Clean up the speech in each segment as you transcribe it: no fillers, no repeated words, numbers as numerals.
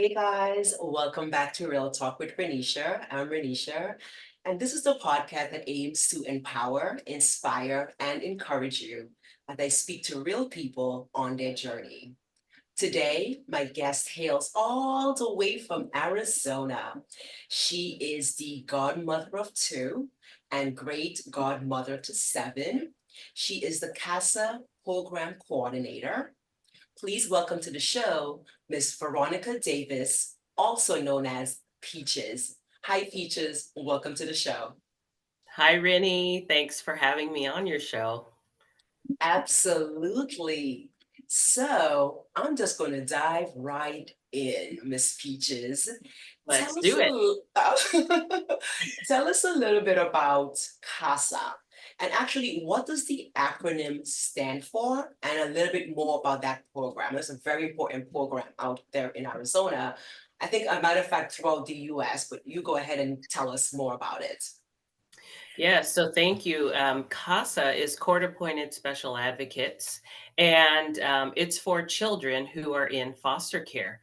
Hey guys, welcome back to Real Talk with Renisha. I'm Renisha, and this is the podcast that aims to empower, inspire, and encourage you as I speak to real people on their journey. Today, my guest hails all the way from Arizona. She is the godmother of two and great godmother to seven. She is the CASA program coordinator. Please welcome to the show, Miss Veronica Davis, also known as Peaches. Hi, Peaches. Welcome to the show. Hi, Rennie. Thanks for having me on your show. Absolutely. So I'm just going to dive right in, Miss Peaches. Let's Tell us do a it. little, tell us a little bit about CASA. And actually, what does the acronym stand for? And a little bit more about that program. It's a very important program out there in Arizona. I think, a matter of fact, throughout the US, but you go ahead and tell us more about it. Yeah, so thank you. CASA is Court Appointed Special Advocates, and it's for children who are in foster care.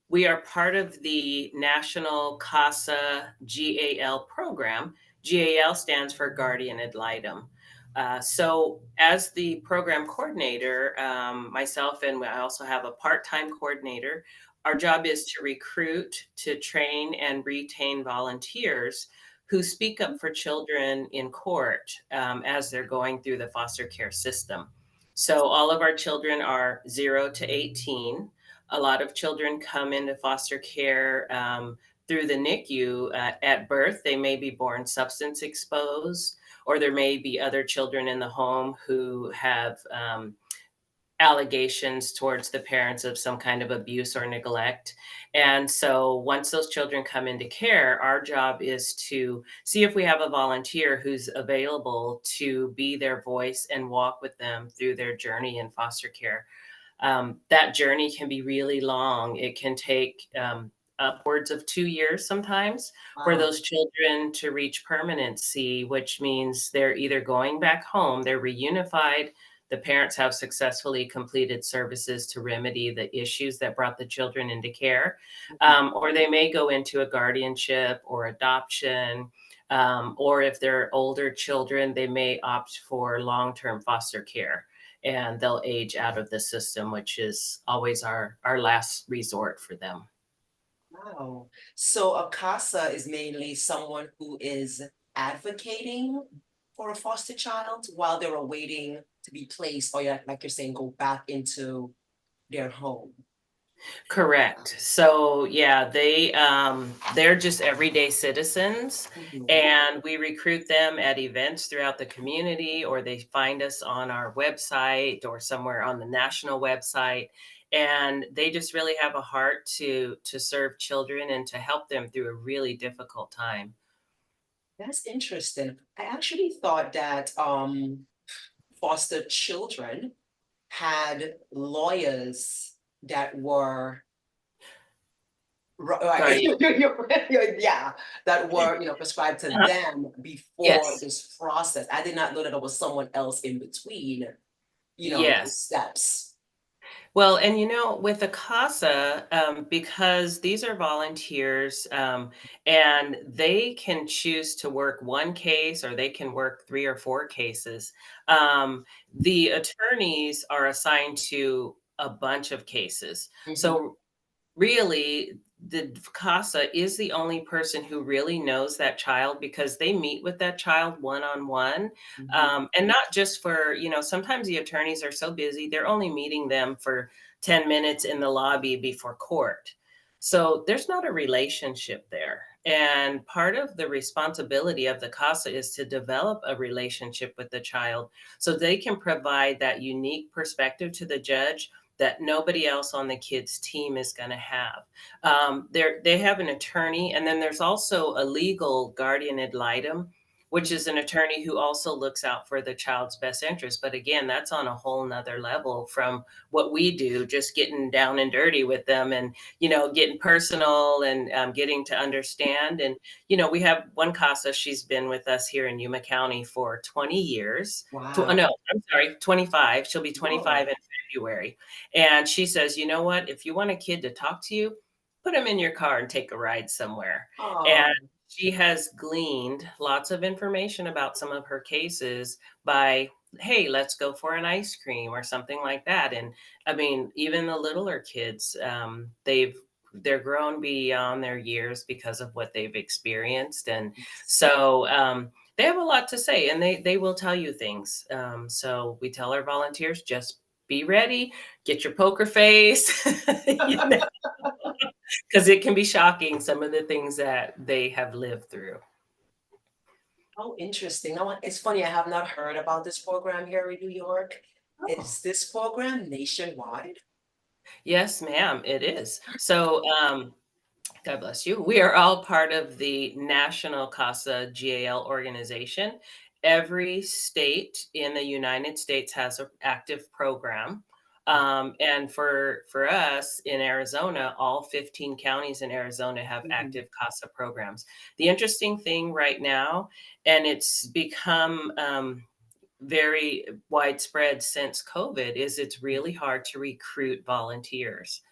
We are part of the National CASA GAL program. GAL stands for Guardian Ad Litem. So, as the program coordinator, myself and I also have a part time coordinator, our job is to recruit, to train, and retain volunteers who speak up for children in court as they're going through the foster care system. So, all of our children are 0 to 18. A lot of children come into foster care through the NICU at birth. They may be born substance exposed, or there may be other children in the home who have allegations towards the parents of some kind of abuse or neglect. And so once those children come into care, our job is to see if we have a volunteer who's available to be their voice and walk with them through their journey in foster care. That journey can be really long. It can take upwards of 2 years sometimes for Wow. those children to reach permanency, which means they're either going back home, they're reunified, the parents have successfully completed services to remedy the issues that brought the children into care, or they may go into a guardianship or adoption. Or if they're older children, they may opt for long term foster care and they'll age out of the system, which is always our last resort for them. Wow. So a CASA is mainly someone who is advocating for a foster child while they're awaiting to be placed, or like you're saying, go back into their home. Correct. So yeah, they're just everyday citizens, Mhm. and we recruit them at events throughout the community, or they find us on our website or somewhere on the national website, and they just really have a heart to serve children and to help them through a really difficult time. That's interesting. I actually thought that foster children had lawyers that were right, Guardian. yeah, that were prescribed to them before Yes. this process. I did not know that there was someone else in between, those Yes. steps. Well, and with the CASA, because these are volunteers, and they can choose to work one case or they can work 3 or 4 cases. The attorneys are assigned to a bunch of cases. Mhm, So really, the CASA is the only person who really knows that child because they meet with that child one on one. mhm. And not just for, sometimes the attorneys are so busy, they're only meeting them for 10 minutes in the lobby before court. So there's not a relationship there. And part of the responsibility of the CASA is to develop a relationship with the child so they can provide that unique perspective to the judge that nobody else on the kids team is going to have. They have an attorney, and then there's also a legal guardian ad litem, which is an attorney who also looks out for the child's best interest. But again, that's on a whole nother level from what we do, just getting down and dirty with them and, getting personal and getting to understand. And, we have one CASA, she's been with us here in Yuma County for 20 years. Wow. No, I'm sorry, 25. She'll be 25 Whoa. in February. And she says, you know what? If you want a kid to talk to you, put them in your car and take a ride somewhere. And Oh. she has gleaned lots of information about some of her cases by, hey, let's go for an ice cream or something like that. And I mean, even the littler kids, they're grown beyond their years because of what they've experienced. And so they have a lot to say, and they will tell you things. So we tell our volunteers, just be ready, get your poker face, you know, because it can be shocking some of the things that they have lived through. Oh, interesting. It's funny, I have not heard about this program here in New York. Oh. Is this program nationwide? Yes, ma'am, it is. So, God bless you. We are all part of the National CASA GAL organization. Every state in the United States has an active program. And for us in Arizona, all 15 counties in Arizona have Mhm, active CASA programs. The interesting thing right now, and it's become very widespread since COVID, is it's mhm, really hard to recruit volunteers.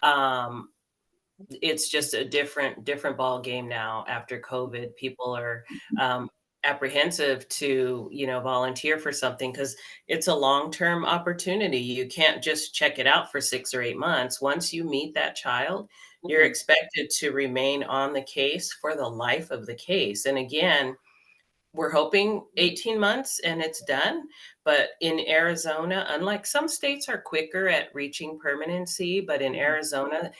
Um, it's just a different ball game now after COVID. People are apprehensive to, volunteer for something because it's a long-term opportunity. You can't just check it out for 6 or 8 months. Once you meet that child, you're mhm, expected to remain on the case for the life of the case. And again, we're hoping 18 months and it's done. But in Arizona, unlike some states are quicker at reaching permanency, but in mhm, Arizona,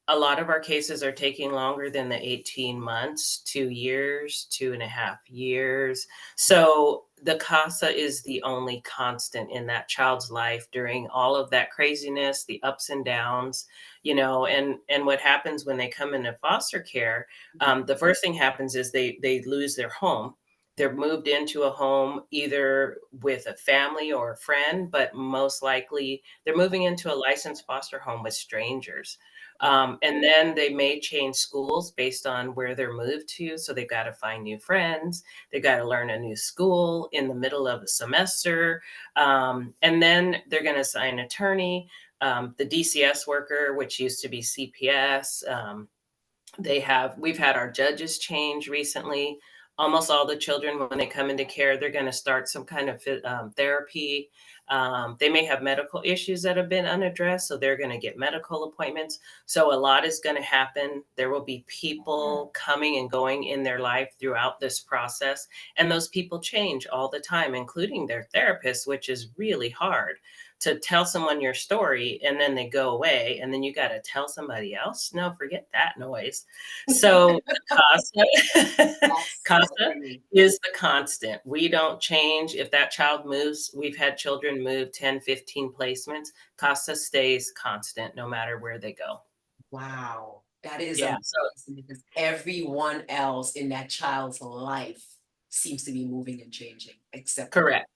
a lot of our cases are taking longer than the 18 months, 2 years, 2.5 years. So the CASA is the only constant in that child's life during all of that craziness, the ups and downs, and what happens when they come into foster care, mhm, the first thing happens is they lose their home. They're moved into a home either with a family or a friend, but most likely they're moving into a licensed foster home with strangers. mhm, And then they may change schools based on where they're moved to. So they've got to find new friends. They've got to learn a new school in the middle of a semester. And then they're going to assign an attorney, the DCS worker, which used to be CPS. We've had our judges change recently. Almost all the children, when they come into care, they're going to start some kind of therapy. They may have medical issues that have been unaddressed, so they're going to get medical appointments. So a lot is going to happen. There will be people coming and going in their life throughout this process, and those people change all the time, including their therapists, which is really hard to tell someone your story and then they go away and then you got to tell somebody else. No, forget that noise. So CASA, That's so CASA funny. is the constant. We don't change. If that child moves, we've had children move 10, 15 placements. CASA stays constant no matter where they go. Wow, that is Yeah. So amazing because everyone else in that child's life seems to be moving and changing except for you. correct.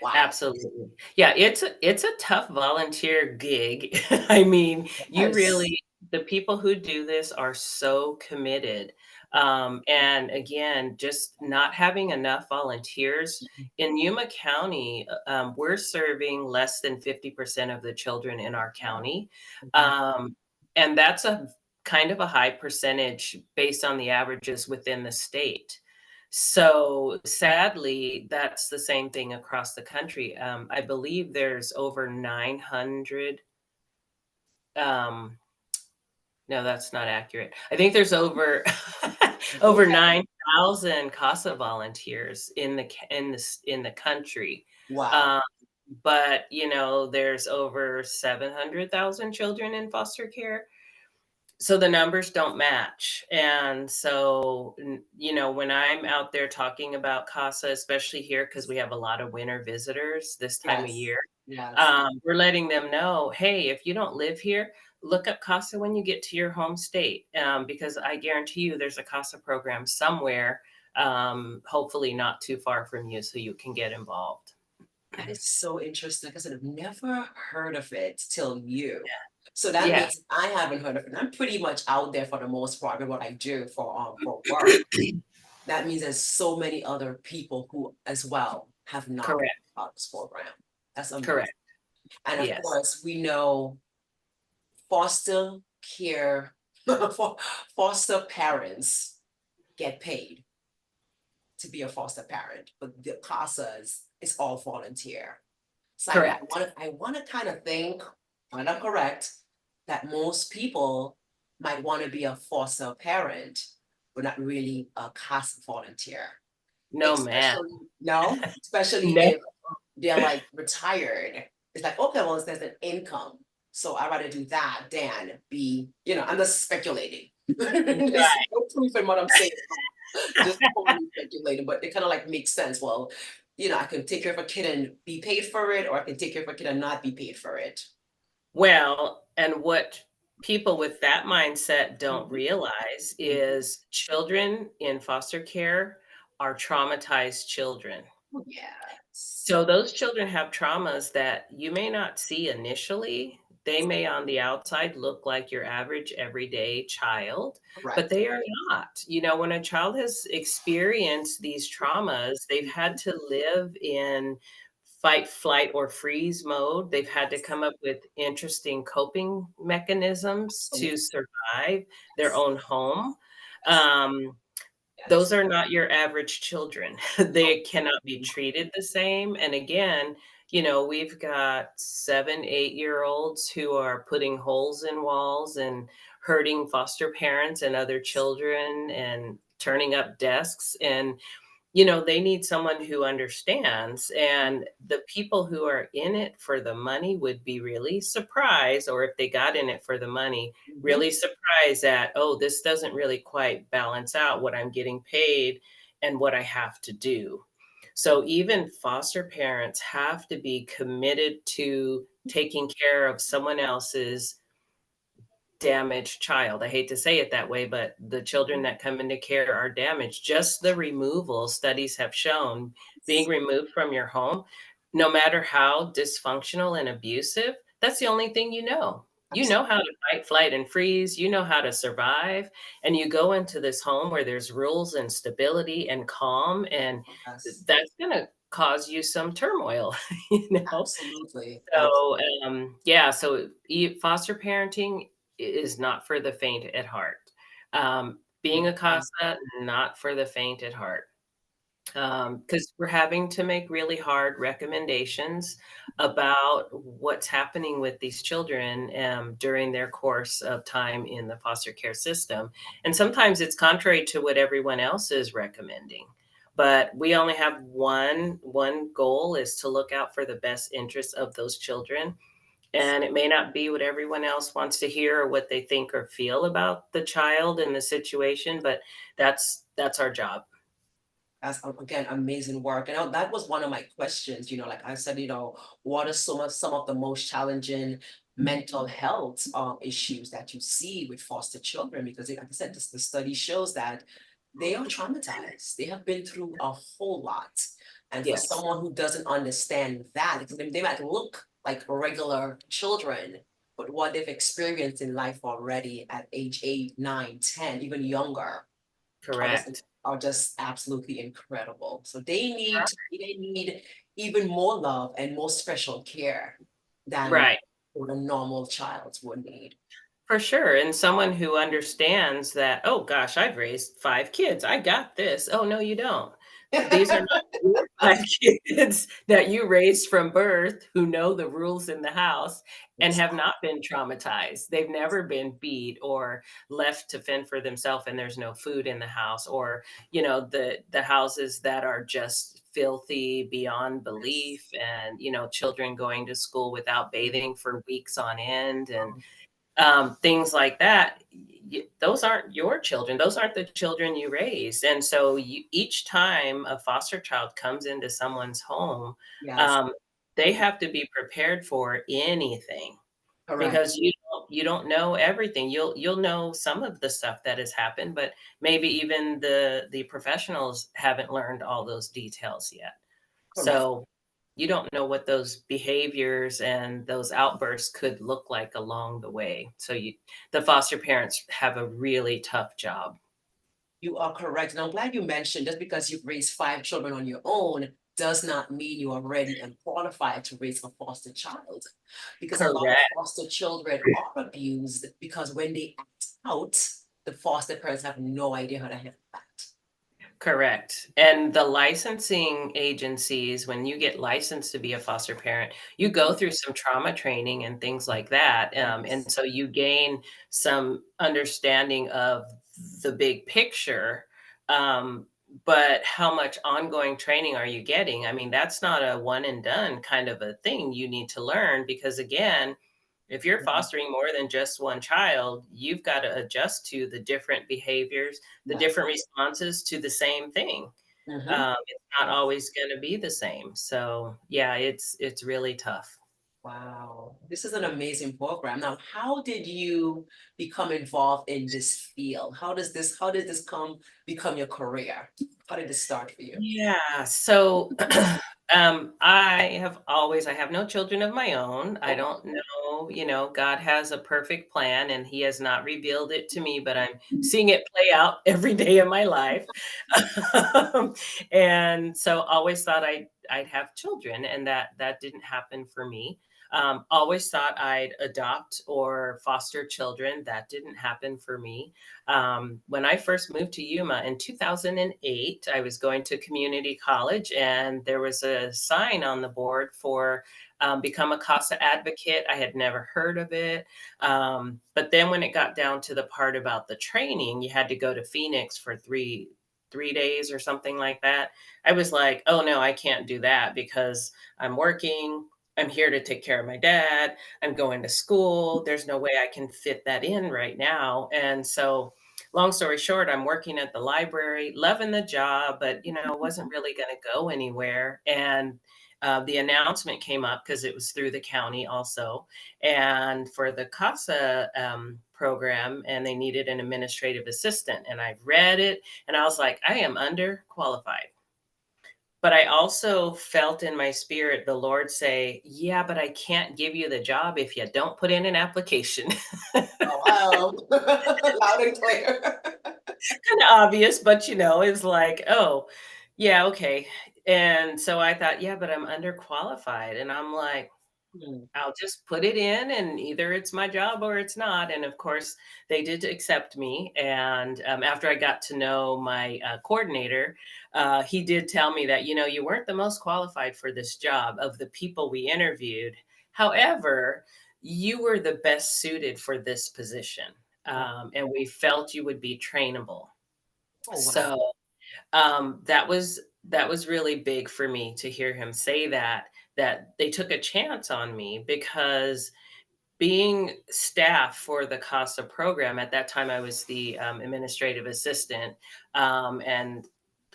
Wow. Absolutely. Yeah, it's a tough volunteer gig. I mean, you Yes. really the people who do this are so committed. And again, just not having enough volunteers. In Yuma County, we're serving less than 50% of the children in our county. Mhm. Um, and that's a kind of a high percentage based on the averages within the state. So sadly, that's the same thing across the country. I believe there's over 900. Um, no, that's not accurate. I think there's over over Okay. 9,000 CASA volunteers in the country. Wow. Um, but there's over 700,000 children in foster care. So the numbers don't match. And so, when I'm out there talking about CASA, especially here, because we have a lot of winter visitors this time of Yes. year, Yes. we're letting them know, hey, if you don't live here, look up CASA when you get to your home state, because I guarantee you there's a CASA program somewhere, hopefully not too far from you, so you can get involved. That is so interesting because I've never heard of it till you. So that Yeah, means I haven't heard of it. I'm pretty much out there for the most part of what I do for work. That means there's so many other people who as well have not heard correct, about this program. That's amazing. correct. And of Yes, course, we know foster care For foster parents get paid to be a foster parent, but the CASA is all volunteer. So Correct. I want to kind of think, and I'm correct, that most people might want to be a foster parent, but not really a CASA volunteer. No, man. Especially no, especially No. if they're like retired. It's like, okay, well, there's an income. So I'd rather do that than be, I'm just speculating. There's no proof in what I'm saying. Just totally speculating, but it kind of like makes sense. Well, I can take care of a kid and be paid for it, or I can take care of a kid and not be paid for it. Well, and what people with that mindset don't Mhm, realize mhm. is children in foster care are traumatized children. Yes. So those children have traumas that you may not see initially. They may on the outside look like your average everyday child, but Correct. they are not. When a child has experienced these traumas, they've had Mhm. to live in fight, flight, or freeze mode. They've had to come up with interesting coping mechanisms to Absolutely. survive their Yes. own home. Yes. Um, Yes. those are not your average children. Oh, They cannot be treated the same, and again, we've got 7, 8-year-olds who are putting holes in walls and hurting foster parents and other children and turning up desks, and they need someone who understands, and the people who are in it for the money would be really surprised, or if they got in it for the money, mhm. really surprised that, "Oh, this doesn't really quite balance out what I'm getting paid and what I have to do." So even foster parents have to be committed to taking care of someone else's damaged child. I hate to say it that way, but the children that come into care are damaged. Just the removal, studies have shown, being removed from your home, no matter how dysfunctional and abusive, that's the only thing you know. You know Absolutely. how to fight, flight, and freeze. You know how to survive. And you go into this home where there's rules and stability and calm, and Yes. that's going to cause you some turmoil, you know? Absolutely. So, yeah, so foster parenting is not for the faint at heart. Being a Mhm. CASA, not for the faint at heart. Because we're having to make really hard recommendations about what's happening with these children during their course of time in the foster care system. And sometimes it's contrary to what everyone else is recommending. But we only have one goal is to look out for the best interests of those children. And it may not be what everyone else wants to hear or what they think or feel about the child and the situation, but that's our job. That's again amazing work. And that was one of my questions. Like I said, what are some of the most challenging mental health issues that you see with foster children? Because like I said, the study shows that they are traumatized. They have been through a whole lot. And for Yes, someone who doesn't understand that, because they might look like regular children, but what they've experienced in life already at age 8, 9, 10, even younger are just correct. are just absolutely incredible. So they need even more love and more special care than Right. what a normal child would need. For sure, and someone who understands that, "Oh gosh, I've raised 5 kids. I got this." "Oh, no, you don't. These are not your 5 kids that you raised from birth who know the rules in the house and have not been traumatized. They've never been beat or left to fend for themselves and there's no food in the house or, the houses that are just filthy beyond belief and, children going to school without bathing for weeks on end and things like that, those aren't your children. Those aren't the children you raised. And so each time a foster child comes into someone's home, Yes, um, they have to be prepared for anything correct. because you don't know everything. You'll know some of the stuff that has happened, but maybe even the professionals haven't learned all those details yet. Correct. So you don't know what those behaviors and those outbursts could look like along the way. So the foster parents have a really tough job. You are correct. And I'm glad you mentioned just because you've raised 5 children on your own does not mean you are ready and qualified to raise a foster child. Because a lot of Correct. foster children are abused because when they act out, the foster parents have no idea how to handle that. Correct. And the licensing agencies, when you get licensed to be a foster parent, you go Mhm. through some trauma training and things like that. And Yes. so you gain some understanding of the big picture. Um, but how much ongoing training are you getting? I mean, that's not a one and done kind of a thing you need to learn because, again, if you're Mhm. fostering more than just one child, you've got to adjust to the different behaviors, the Yes. different responses to the same thing. Mhm. It's not Yes. always gonna be the same. So, yeah, it's really tough. Wow, this is an amazing program. Now, how did you become involved in this field? How did this become your career? How did this start for you? Yeah, so, I have no children of my own. I Oh, don't know, God has a perfect plan, and he has not revealed it to me, but I'm seeing it play out every day of my life. Um, and so always thought I'd have children, and that didn't happen for me. Always thought I'd adopt or foster children. That didn't happen for me. When I first moved to Yuma in 2008, I was going to community college, and there was a sign on the board for become a CASA advocate. I had never heard of it. But then when it got down to the part about the training, you had to go to Phoenix for three days or something like that. I was like, oh no, I can't do that because I'm working. I'm here to take care of my dad. I'm going to school. There's no way I can fit that in right now. And so long story short, I'm working at the library, loving the job, but wasn't really going to go anywhere. And the announcement came up because it was through the county also, and for the CASA program, and they needed an administrative assistant. And I read it, and I was like, I am underqualified. But I also felt in my spirit the Lord say, yeah, but I can't give you the job if you don't put in an application. oh wow. Loud and clear. Kinda obvious, but, it's like, "Oh, yeah, okay." And so I thought, "Yeah, but I'm underqualified." And I'm like, Hmm. I'll just put it in and either it's my job or it's not. And of course, they did accept me. And after I got to know my coordinator, he did tell me that, you weren't the most qualified for this job of the people we interviewed. However, you were the best suited for this position. Oh, And we felt you would be trainable. oh, wow. So that was really big for me to hear him say that they took a chance on me because being staff for the CASA program, at that time I was the administrative assistant, and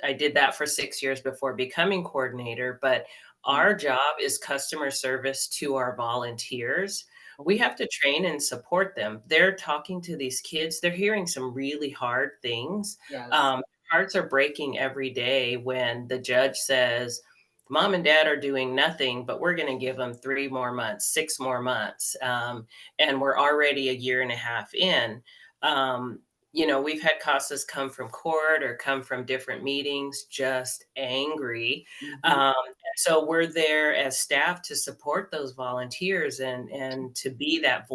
I did that for 6 years before becoming coordinator. But Mm. our job is customer service to our volunteers. We Oh, have to train and support them. They're talking to these kids. They're hearing some really hard things. yes. Um, Hearts are breaking every day when the judge says, Mom and dad are doing nothing, but we're going to give them 3 more months, 6 more months. And we're already a year and a half in. Um, we've had CASAs come from court or come from different meetings just angry. Mhm. So we're there as staff to support those volunteers and to be that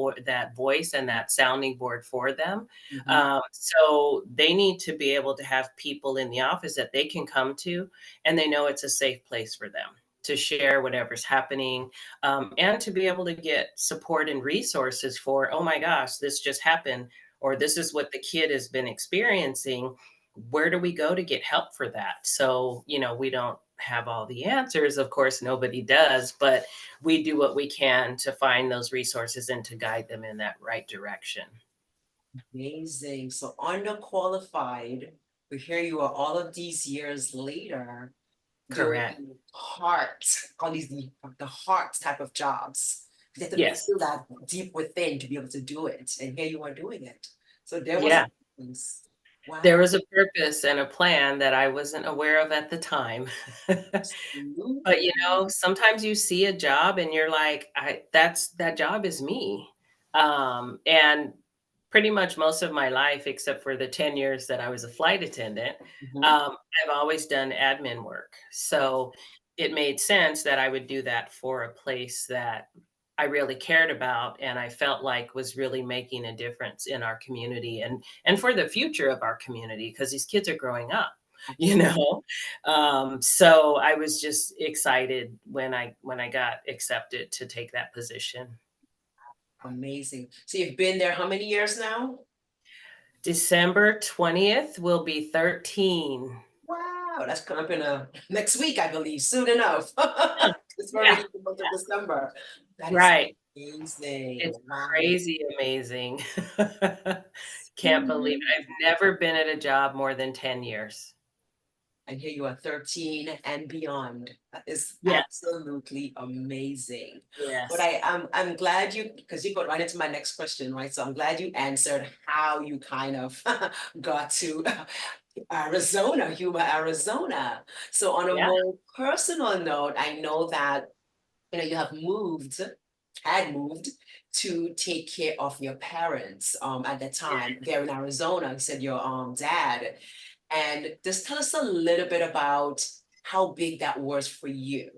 voice and that sounding board for them. Mhm. So they need to be able to have people in the office that they can come to, and they know it's a safe place for them to share whatever's happening, and to be able to get support and resources for, oh my gosh, this just happened, or this is what the kid has been experiencing. Where do we go to get help for that? So, we don't have all the answers. Of course, nobody does, but we do what we can to find those resources and to guide them in that right direction. Amazing. So underqualified, but here you are all of these years later Correct. doing heart, all these the heart type of jobs. You have to Yes. feel that deep within to be able to do it. And here you are doing it. So there was a Yeah. difference. There Wow. was a purpose and a plan that I wasn't aware of at the time. But, Absolutely. sometimes you see a job and you're like, that job is me." And pretty much most of my life, except for the 10 years that I was a flight attendant, Mhm. I've always done admin work. Yes. So, it made sense that I would do that for a place that I really cared about and I felt like was really making a difference in our community and for the future of our community because these kids are growing up, you Absolutely. know? So I was just excited when I got accepted to take that position. Amazing. So you've been there how many years now? December 20th will be 13. Wow, that's coming up in next week, I believe, soon enough. Yeah, It's yeah, already the month of December. That is right. amazing. It's Wow. crazy amazing. Can't believe it. I've Mhm. never been at a job more than 10 years. And here you are 13 and beyond. That is Yes, absolutely amazing. But yes, I'm glad you, because you got right into my next question, right? So I'm glad you answered how you kind of got to Arizona, Yuma, Arizona. So on a yeah, more personal note, I know that you have had moved to take care of your parents at the time there in Arizona. You said your dad. And just tell us a little bit about how big that was for you,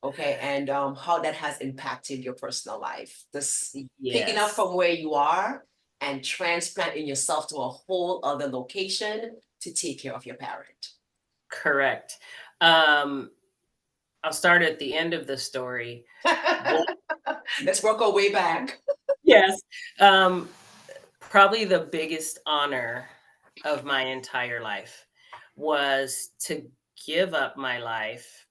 okay, and how that has impacted your personal life. Just picking up yes, from where you are and transplanting yourself to a whole other location to take care of your parent. correct. Um, I'll start at the end of the story. Wha Let's work our way back. Yes, um, probably the biggest honor of my entire life was to give up my life,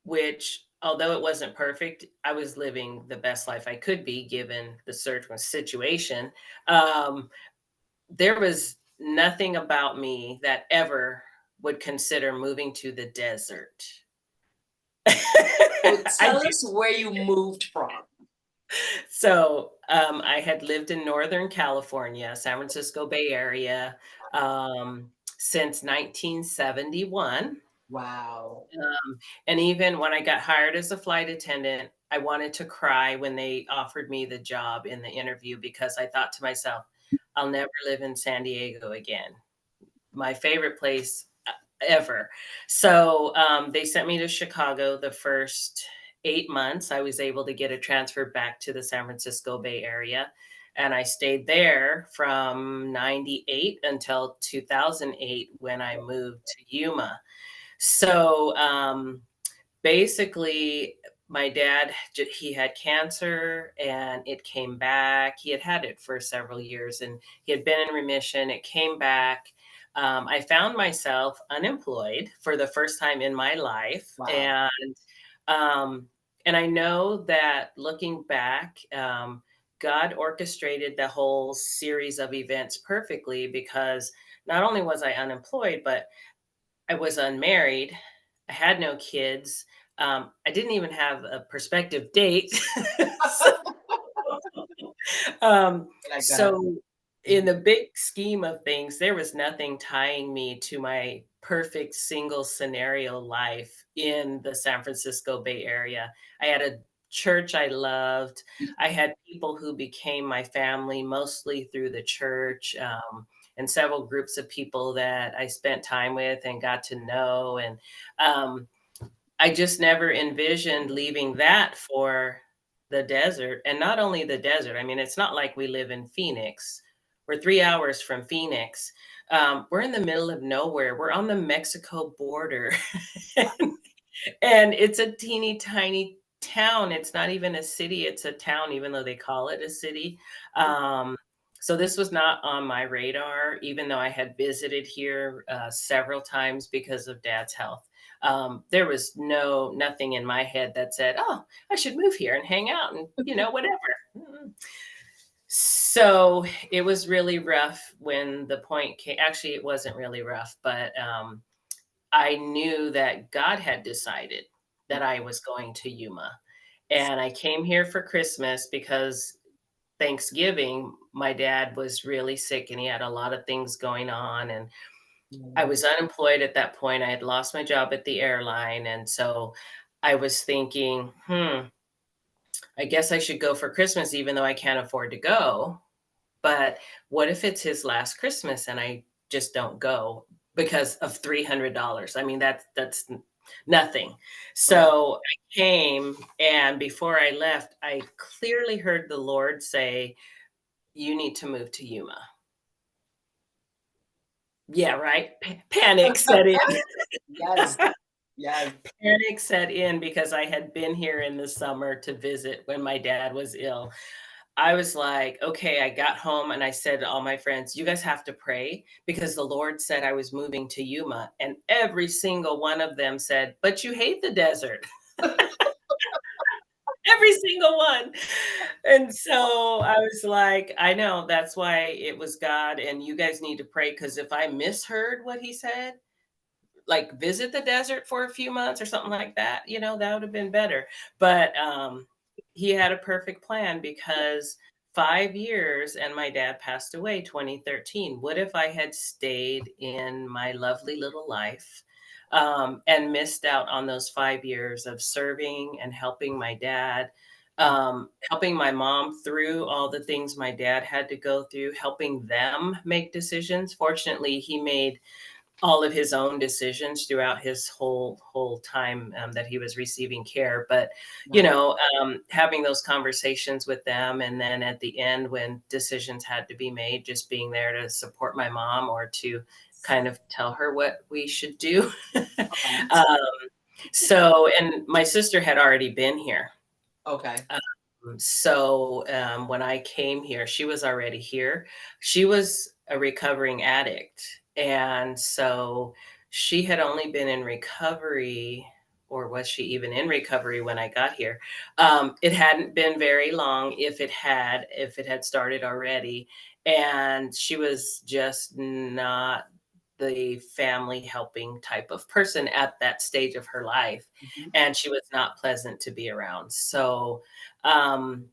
which, although it wasn't perfect, I was living the best life I could be given the certain situation. Um, there was nothing about me that ever would consider moving to the desert. So I tell us where you moved from. I had lived in Northern California, San Francisco Bay Area, since 1971. Wow. And even when I got hired as a flight attendant, I wanted to cry when they offered me the job in the interview because I thought to myself, I'll never live in San Diego again. My favorite place ever. They sent me to Chicago the first 8 months. I was able to get a transfer back to the San Francisco Bay Area. And I stayed there from 98 until 2008 when I moved to Yuma. So, basically, my dad, he had cancer and it came back. He had had it for several years and he had been in remission. It came back. I found myself unemployed for the first time in my life. Wow. Um, and I know that looking back, God orchestrated the whole series of events perfectly because not only was I unemployed, but I was unmarried. I had no kids. I didn't even have a prospective date. So, um, Like that. so in the big scheme of things, there was nothing tying me to my perfect single scenario life in the San Francisco Bay Area. I had a church I loved. I had people who became my family mostly through the church, and several groups of people that I spent time with and got to know. And um, I just never envisioned leaving that for the desert, and not only the desert, I mean, it's not like we live in Phoenix. We're 3 hours from Phoenix. We're in the middle of nowhere. We're on the Mexico border, and it's a teeny tiny town. It's not even a city, it's a town, even though they call it a city. Um, so this was not on my radar, even though I had visited here, several times because of dad's health. There was nothing in my head that said, "Oh, I should move here and hang out and, whatever." Mm. So, it was really rough when the point came. Actually, it wasn't really rough, but, I knew that God had decided that I was going to Yuma, and I came here for Christmas because Thanksgiving, my dad was really sick and he had a lot of things going on, and I Mm. was unemployed at that point. I had lost my job at the airline, and so I was thinking, I guess I should go for Christmas even though I can't afford to go. But what if it's his last Christmas and I just don't go because of $300? I mean, that's nothing. Okay. So I came, and before I left, I clearly heard the Lord say, "You need to move to Yuma." Yeah, right? Panic set in. Yes, yes. Panic set in because I had been here in the summer to visit when my dad was ill. I was like, "Okay," I got home and I said to all my friends, "You guys have to pray because the Lord said I was moving to Yuma." And every single one of them said, "But you hate the desert." Every single one. And so I was like, "I know, that's why it was God, and you guys need to pray because if I misheard what he said, like visit the desert for a few months or something like that, that would have been better." But he had a perfect plan because 5 years and my dad passed away 2013. What if I had stayed in my lovely little life and missed out on those 5 years of serving and helping my dad? Helping my mom through all the things my dad had to go through, helping them make decisions. Fortunately, he made all of his own decisions throughout his whole time that he was receiving care. But Wow. having those conversations with them, and then at the end when decisions had to be made, just being there to support my mom or to kind of tell her what we should do. Right. um, so, and my sister had already been here. Okay. When I came here, she was already here. She was a recovering addict. And so she had only been in recovery, or was she even in recovery when I got here? It hadn't been very long, if it had started already. And she was just not the family helping type of person at that stage of her life. Mhm. And she was not pleasant to be around. So, um,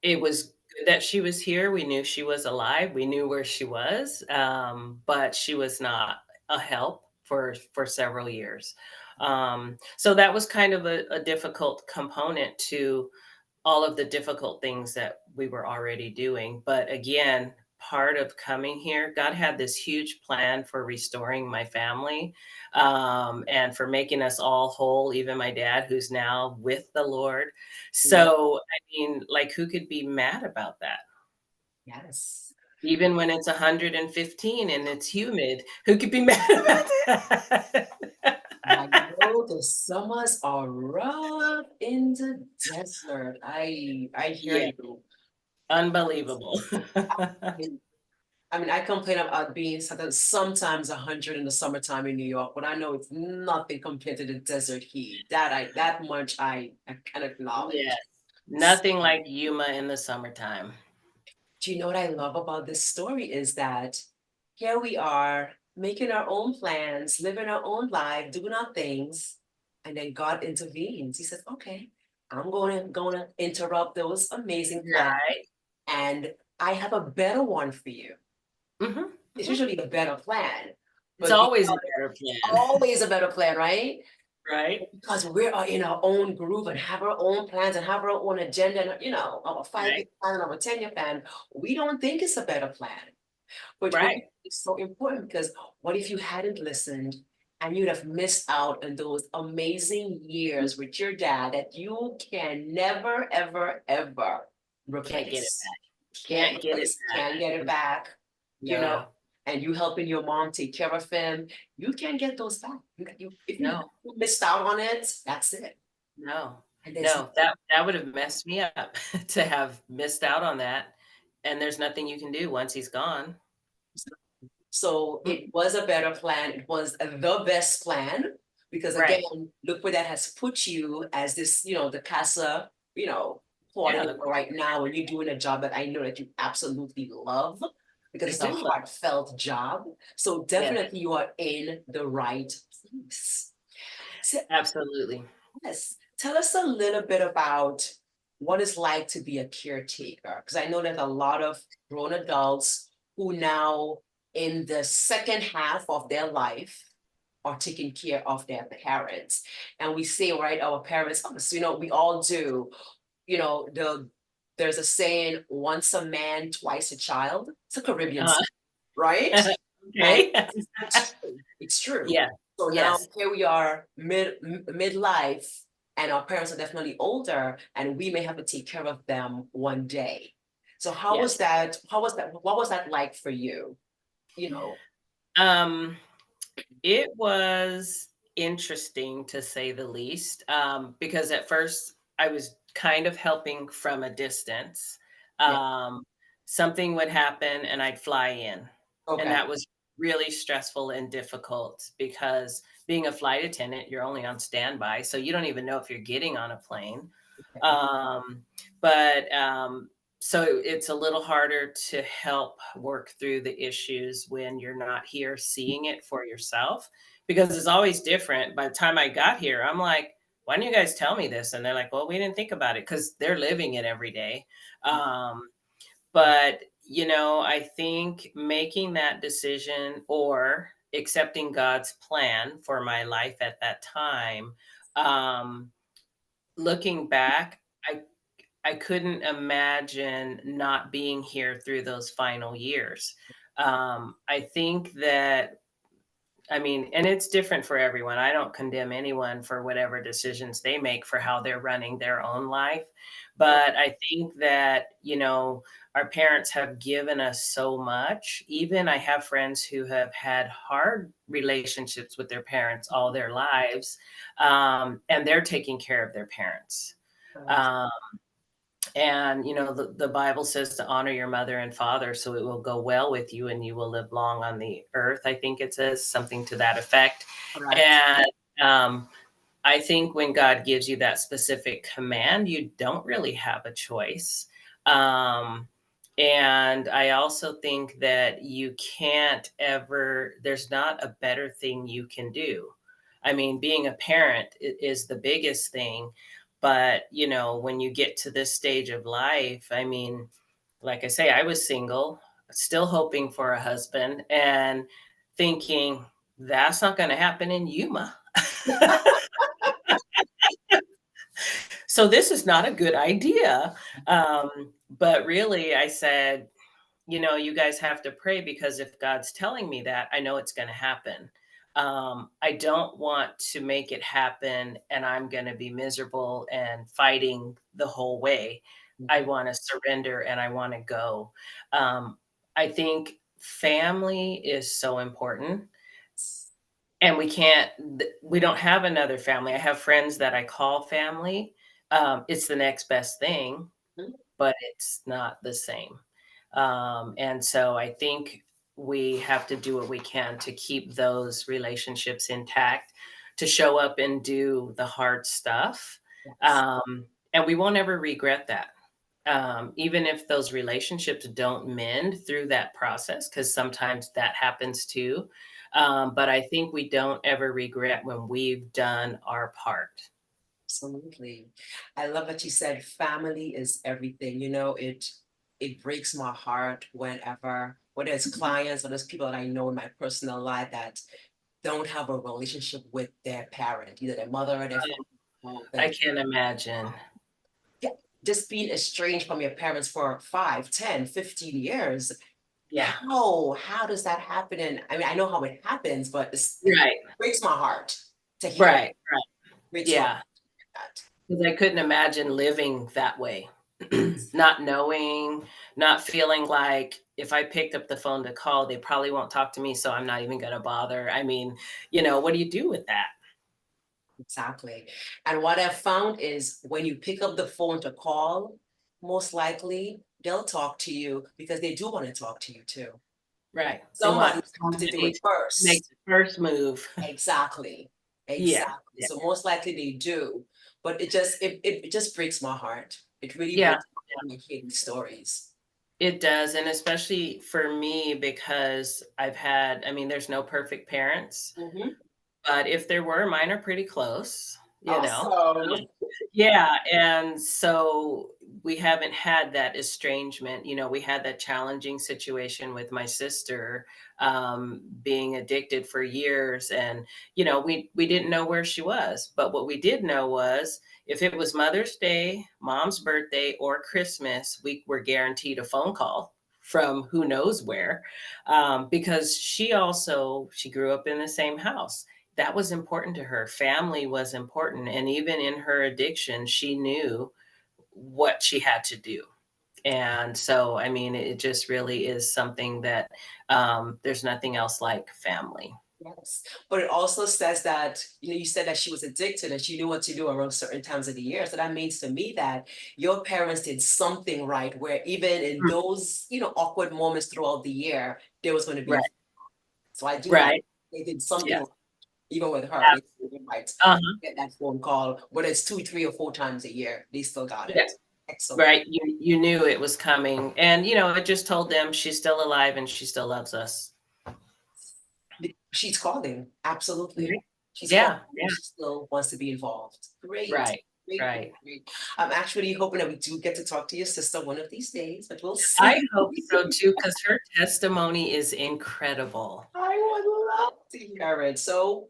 it was good that she was here. We knew she was alive. We knew where she was, but she was not a help for several years. So that was kind of a difficult component to all of the difficult things that we were already doing. But again, part of coming here, God had this huge plan for restoring my family, and for making us all whole, even my dad, who's now with the Lord. Yeah. So, I mean, like, who could be mad about that? Yes. Even when it's 115 and it's humid, who could be mad about that? I know the summers are rough in the desert. I hear Yeah, you. unbelievable. I mean, I complain about being sometimes 100 in the summertime in New York, but I know it's nothing compared to the desert heat. That much I can Yes, acknowledge. nothing like Yuma in the summertime. Do you know what I love about this story is that here we are making our own plans, living our own life, doing our things, and then God intervenes. He says, "Okay, I'm going to interrupt those amazing plans, Right. and I have a better one for you." Mhm, It's mhm. usually a better plan, It's but always a because better plan, always a better plan, right? right? Because we are in our own groove and have our own plans and have our own agenda and our 5 year Right, plan, our 10 year plan. We don't think it's a better plan. But what right. is so important because what if you hadn't listened and you'd have missed out on those amazing years with your dad that you can never, ever, ever Can't get it replace? back. Can't Can't get it replace, back. can't get it back, you know, No, and you helping your mom take care of him, you can't get those back. If no, you missed out on it, that's it. no, And there's no. That would have messed me up to have missed out on that, and there's nothing you can do once he's gone. So Mm, it was a better plan. It was the best plan because again, right. look where that has put you as this, the CASA, Yeah, the coordinator right now, and you're doing a job that I know that you absolutely love because I it's a do love. heartfelt job. So Yes, definitely you are in the right place. So absolutely. yes, tell us a little bit about what it's like to be a caretaker, because I know that a lot of grown adults who now in the second half of their life are taking care of their parents. And we say, right, our parents, so, we all do, there's a saying, once a man, twice a child. It's a Caribbean Uh, saying, right? And okay. it's true. It's true. Yeah, So now Yes. here we are midlife, and our parents are definitely older, and we may have to take care of them one day. So how was Yes. that? How was that? What was that like for you? You know, Um, it was interesting to say the least, because at first I was kind of helping from a distance. yeah, Um, Something would happen and I'd fly in, and okay, that was really stressful and difficult because being a flight attendant, you're only on standby, so you don't even know if you're getting on a plane. okay, Um, but so it's a little harder to help work through the issues when you're not here seeing it for yourself because it's always different. By the time I got here, I'm like, why didn't you guys tell me this? And they're like, well, we didn't think about it because they're living it every day. Um, but, I think making that decision or accepting God's plan for my life at that time, um, looking back, I couldn't imagine not being here through those final years. I think that I mean, and it's different for everyone. I don't condemn anyone for whatever decisions they make for how they're running their own life. oh, But I think that, our parents have given us so much. Even I have friends who have had hard relationships with their parents all their lives, and they're taking care of their parents. right. Um, and the Bible says to honor your mother and father so it will go well with you and you will live long on the earth. I think it says something to that effect. Correct. And um, I think when God gives you that specific command, you don't really have a choice. Um, and I also think that you can't ever, there's not a better thing you can do. I mean, being a parent is the biggest thing. But, when you get to this stage of life, I mean, like I say, I was single, still hoping for a husband and thinking that's not going to happen in Yuma. So this is not a good idea. But really, I said, you guys have to pray because if God's telling me that, I know it's going to happen. I don't want to make it happen and I'm going to be miserable and fighting the whole way. I Mhm. want to surrender and I want to go. Um, I think family is so important and we don't have another family. I have friends that I call family. It's the next best thing, but it's not the same. And so I think we have to do what we can to keep those relationships intact, to show up and do the hard stuff. Yes. And we won't ever regret that. Even if those relationships don't mend through that process, because sometimes that happens too. But I think we don't ever regret when we've done our part. Absolutely. I love that you said family is everything. It breaks my heart whenever, whether it's clients or there's people that I know in my personal life that don't have a relationship with their parent, either their mother or their father. I That can't imagine. yeah, just being estranged from your parents for 5, 10, 15 years. Yeah. How does that happen? And I mean, I know how it happens, but it Right. breaks my heart to hear that. Right. Right. Breaks my heart Yeah. to 'Cause I couldn't imagine living that way. hear Not knowing, not feeling like if I picked up the phone to call, they probably won't talk to me, so I'm not even gonna bother. I mean, what do you do with that? exactly. And what I've found is when you pick up the phone to call, most likely they'll talk to you because they do want to talk to you too. Right. They want Somebody's talking to somebody them to make first. the first move. Exactly. Yeah. Exactly. Yeah. So most likely they do. But it just breaks my heart. It really Yeah. breaks my heart when I hear these stories. It does, and especially for me because I mean, there's no perfect parents, Mhm. but if there were, mine are pretty close, you know? Awesome. Yeah, and so we haven't had that estrangement. We had that challenging situation with my sister, being addicted for years, and we didn't know where she was. But what we did know was if it was Mother's Day, Mom's birthday, or Christmas, we were guaranteed a phone call from who knows where, because she grew up in the same house. that was important to her. Family was important, and even in her addiction, she knew what she had to do. And so, I mean, it just really is something that, there's nothing else like family. Yes, but it also says that, you said that she was addicted and she knew what to do around certain times of the year. So that means to me that your parents did something right, where even in Mm, those, awkward moments throughout the year, there was going to be a. right, So I do like right, they did something right, yes, even with her. They did something right. uh-huh, Get that phone call, whether it's 2, 3, or 4 times a year, they still got it. yes, Excellent. right, you knew it was coming, and, it just told them she's still alive and she still loves us. She's calling, absolutely. Right. She's calling Yeah, and yeah, she still wants to be involved. Great, right, great, great, right. great. I'm actually hoping that we do get to talk to your sister one of these days, but we'll I see. hope so too, because her testimony is incredible. I would love to hear it. So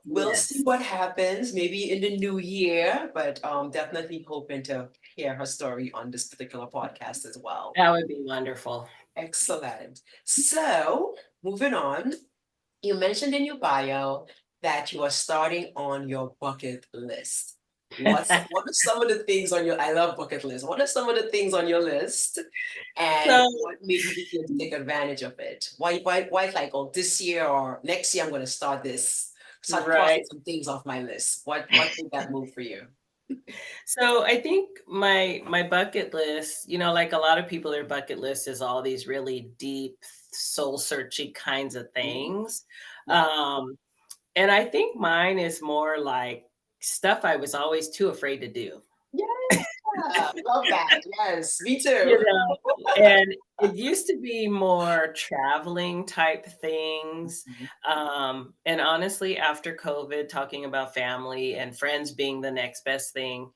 we'll see Yes, what happens, maybe in the new year, but definitely hoping to hear her story on this particular podcast as well. that would be wonderful. Excellent. So moving on. You mentioned in your bio that you are starting on your bucket list. What are some of the things on your I love bucket list? What are some of the things on your list? And So what made you begin to take advantage of it? Why like, oh, this year or next year I'm gonna start crossing right. some things off my list. What made that move for you? So I think my bucket list, like a lot of people, their bucket list is all these really deep, soul searching kinds of Mhm. things. Yeah. Um, and I think mine is more like stuff I was always too afraid to do. Yeah, love that. Yes, me You too. know, and it used to be more traveling type things, Mhm. and honestly, after COVID, talking about family and friends being the next best thing,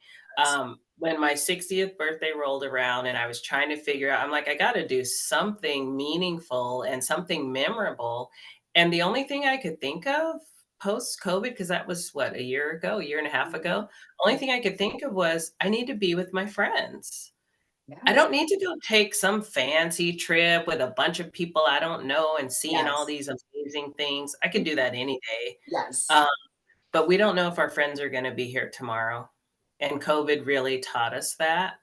when my 60th birthday rolled around and I was trying to figure out, I'm like, "I gotta do something meaningful and something memorable," and the only thing I could think of post-COVID, because that was, what, a year ago, a year and a half Mhm. ago? Only thing I could think of was, I need to be with my friends. I Yes, don't need to go take some fancy trip with a bunch of people I don't know and seeing all yes, these amazing things. I could do that any day. yes. Um, but we don't know if our friends are gonna be here tomorrow, and COVID really taught us that.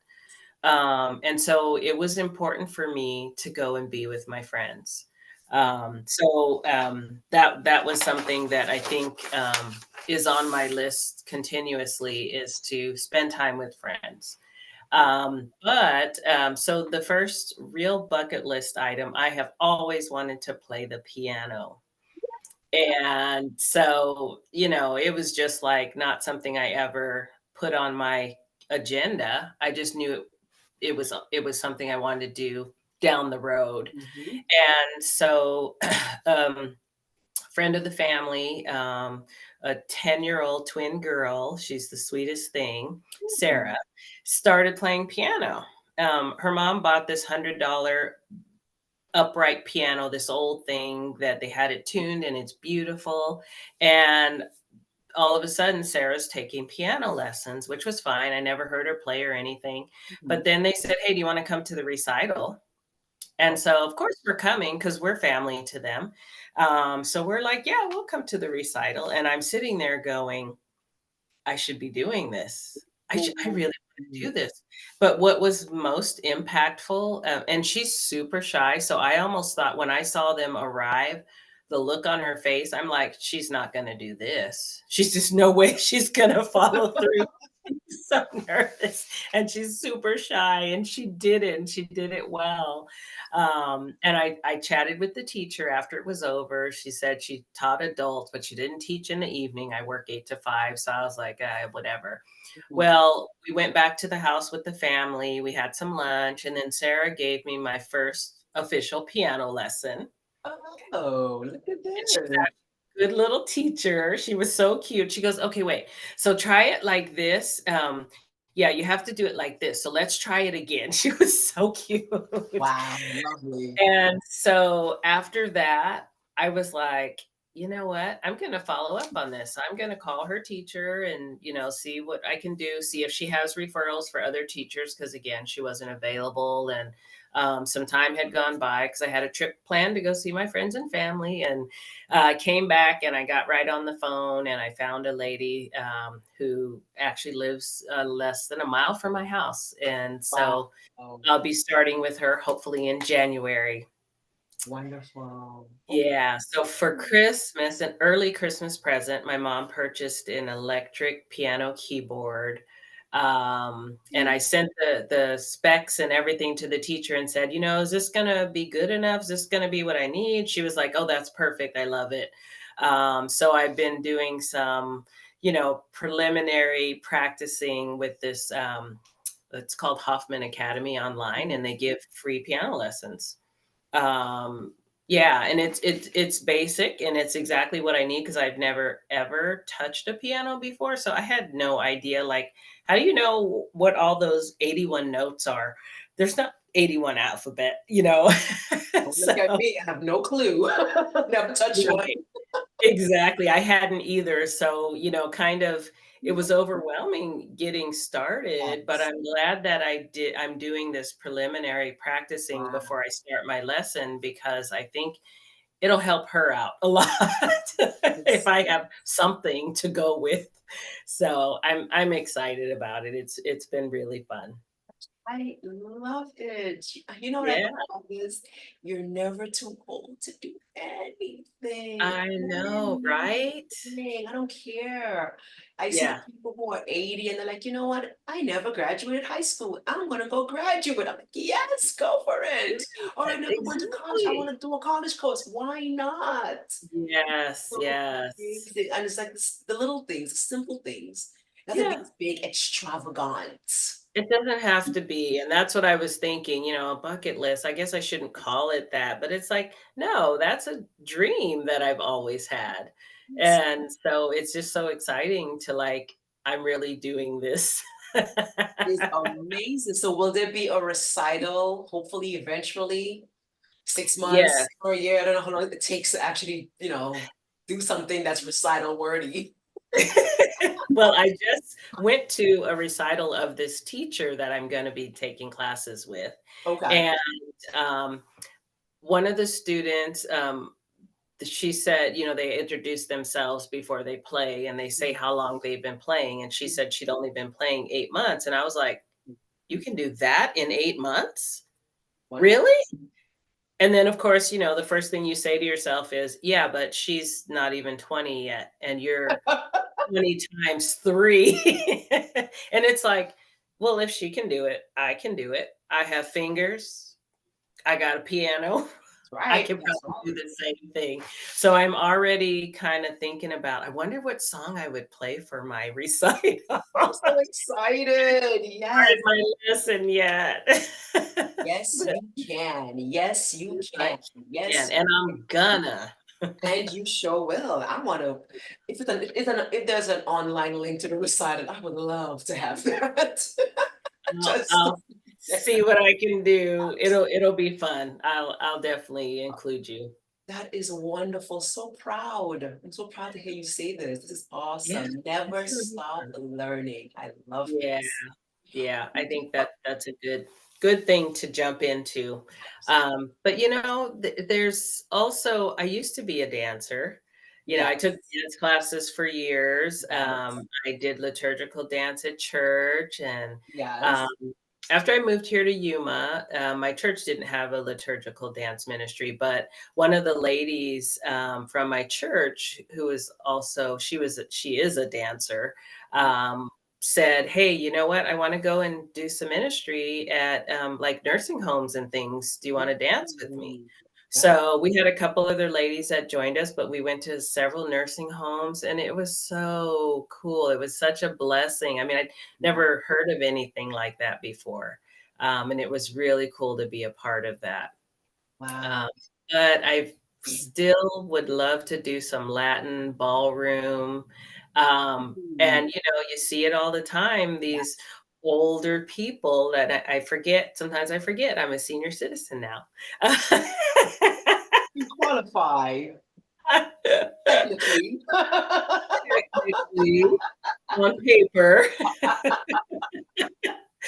And so it was important for me to go and be with my friends. That was something that I think, is on my list continuously, is to spend time with friends. So the first real bucket list item, I have always wanted to play the piano. And so, it was just like not something I ever put on my agenda. I just knew it was something I wanted to do down the road. Mhm. And so, um, friend of the family, a 10-year-old twin girl, she's the sweetest thing, Sarah, Mhm. started playing piano. Her mom bought this $100 upright piano, this old thing that they had it tuned and it's beautiful. And all of a sudden, Sarah's taking piano lessons, which was fine. I never heard her play or anything. But Mhm. then they said, "Hey, do you want to come to the recital?" And Oh, so, of course, we're coming because we're family to them. So we're like, "Yeah, we'll come to the recital." And I'm sitting there going, I should be doing this. I oh, really wanna do this. But what was most impactful, and she's super shy, so I almost thought when I saw them arrive, the look on her face, I'm like, "She's not gonna do this. She's just no way she's gonna follow through." So nervous, and she's super shy, and she did it, and she did it well. And I chatted with the teacher after it was over. She said she taught adults, but she didn't teach in the evening. I work 8 to 5, so I was like, whatever." mhm. Well, we went back to the house with the family, we had some lunch, and then Sarah gave me my first official piano lesson. Oh, look at And she's this. a good little teacher. She was so cute. She goes, "Okay, wait. So try it like this. Yeah, you have to do it like this. So let's try it again." She was so cute. Wow, lovely. And so after that, I was like, "You know what? I'm gonna follow up on this. I'm gonna call her teacher and, see what I can do, see if she has referrals for other teachers." Because again, she wasn't available. And Some time had gone by because I had a trip planned to go see my friends and family, and came back and I got right on the phone and I found a lady who actually lives less than a mile from my house, and Wow. so I'll be starting with her hopefully in January. Wonderful. Oh, Yeah, so for Christmas, an early Christmas present, my mom purchased an electric piano keyboard, and I sent the specs and everything to the teacher and said, "You know, is this gonna be good enough? Is this gonna be what I need?" She was like, "Oh, that's perfect. I love it." So I've been doing some, preliminary practicing with this, it's called Hoffman Academy online, and they give free piano lessons. Um, yeah, and it's basic and it's exactly what I need because I've never ever touched a piano before, so I had no idea, like, how do you know what all those 81 notes are? There's not 81 alphabet, you know? don't look So at me. I have no clue. Never touched one. right. Exactly, I hadn't either, so, kind of it was overwhelming getting started, but Yes. I'm glad that I'm doing this preliminary practicing Wow. before I start my lesson because I think it'll help her out a lot if Yes. I have something to go with. So, I'm excited about it. It's been really fun. I love it. You know what I Yeah, love about this? You're never too old to do anything. I know, right? Anything. I don't care. I see the Yeah. people who are 80 and they're like, you know what? I never graduated high school. I'm gonna go graduate. I'm like, yes, go for it. Or I never went to college. I want Exactly. to do a college course. Why not? Yes, So yes. amazing. And it's like the little things, the simple things. Nothing Yeah. things big, extravagant. It doesn't have to be, and that's what I was thinking, a bucket list. I guess I shouldn't call it that, but it's like, no, that's a dream that I've always had. Yes. And so it's just so exciting to like, I'm really doing this. Is amazing. So will there be a recital, hopefully eventually, 6 months Yeah. or a year? I don't know how long it takes to actually, do something that's recital worthy. Well, I just went to a recital of this teacher that I'm gonna be taking classes with, Okay. and, um, one of the students, she said, they introduce themselves before they play and they say how long they've been playing. And she said she'd only been playing 8 months. And I was like, you can do that in 8 months? Wonderful. Really? And then, of course, the first thing you say to yourself is, yeah, but she's not even 20 yet. And you're 20 times three. And it's like, well, if she can do it, I can do it. I have fingers. I got a piano. That's I right. can That's probably do right. the same thing. So I'm already kinda thinking about, I wonder what song I would play for my recital. I'm so excited. Started Yes. my lesson yet. Yes, But you can. Yes, you yes, I can. can, Yes, and you I'm gonna. and you sure will. I want to, if there's an online link to the recital, I would love to have that. Just I'll see what I can do. It'll be fun. I'll definitely include you. that is wonderful. So proud. I'm so proud to hear you say this. This is Yeah, awesome. it's Never gonna be stop fun. learning. I love Yeah. this. Yeah, I think that's a good thing to jump into. But there's also I used to be a dancer. I Yes, took dance classes for years. yes, I did liturgical dance at church, and um, yes. after I moved here to Yuma, my church didn't have a liturgical dance ministry, but one of the ladies from my church, who is also she is a dancer, um, said, "Hey, you know what? I want to go and do some ministry at like nursing homes and things. Do you want to dance with me?" Mm, that- So we had a couple other ladies that joined us, but we went to several nursing homes and it was so cool. It was such a blessing. I mean, I'd yeah. never heard of anything like that before. And it was really cool to be a part of that. Um, Wow. but I still would love to do some Latin ballroom. Mm, And you see it all the time, these yes. older people that I forget, sometimes I forget I'm a senior citizen now. You qualify technically. Technically, on paper.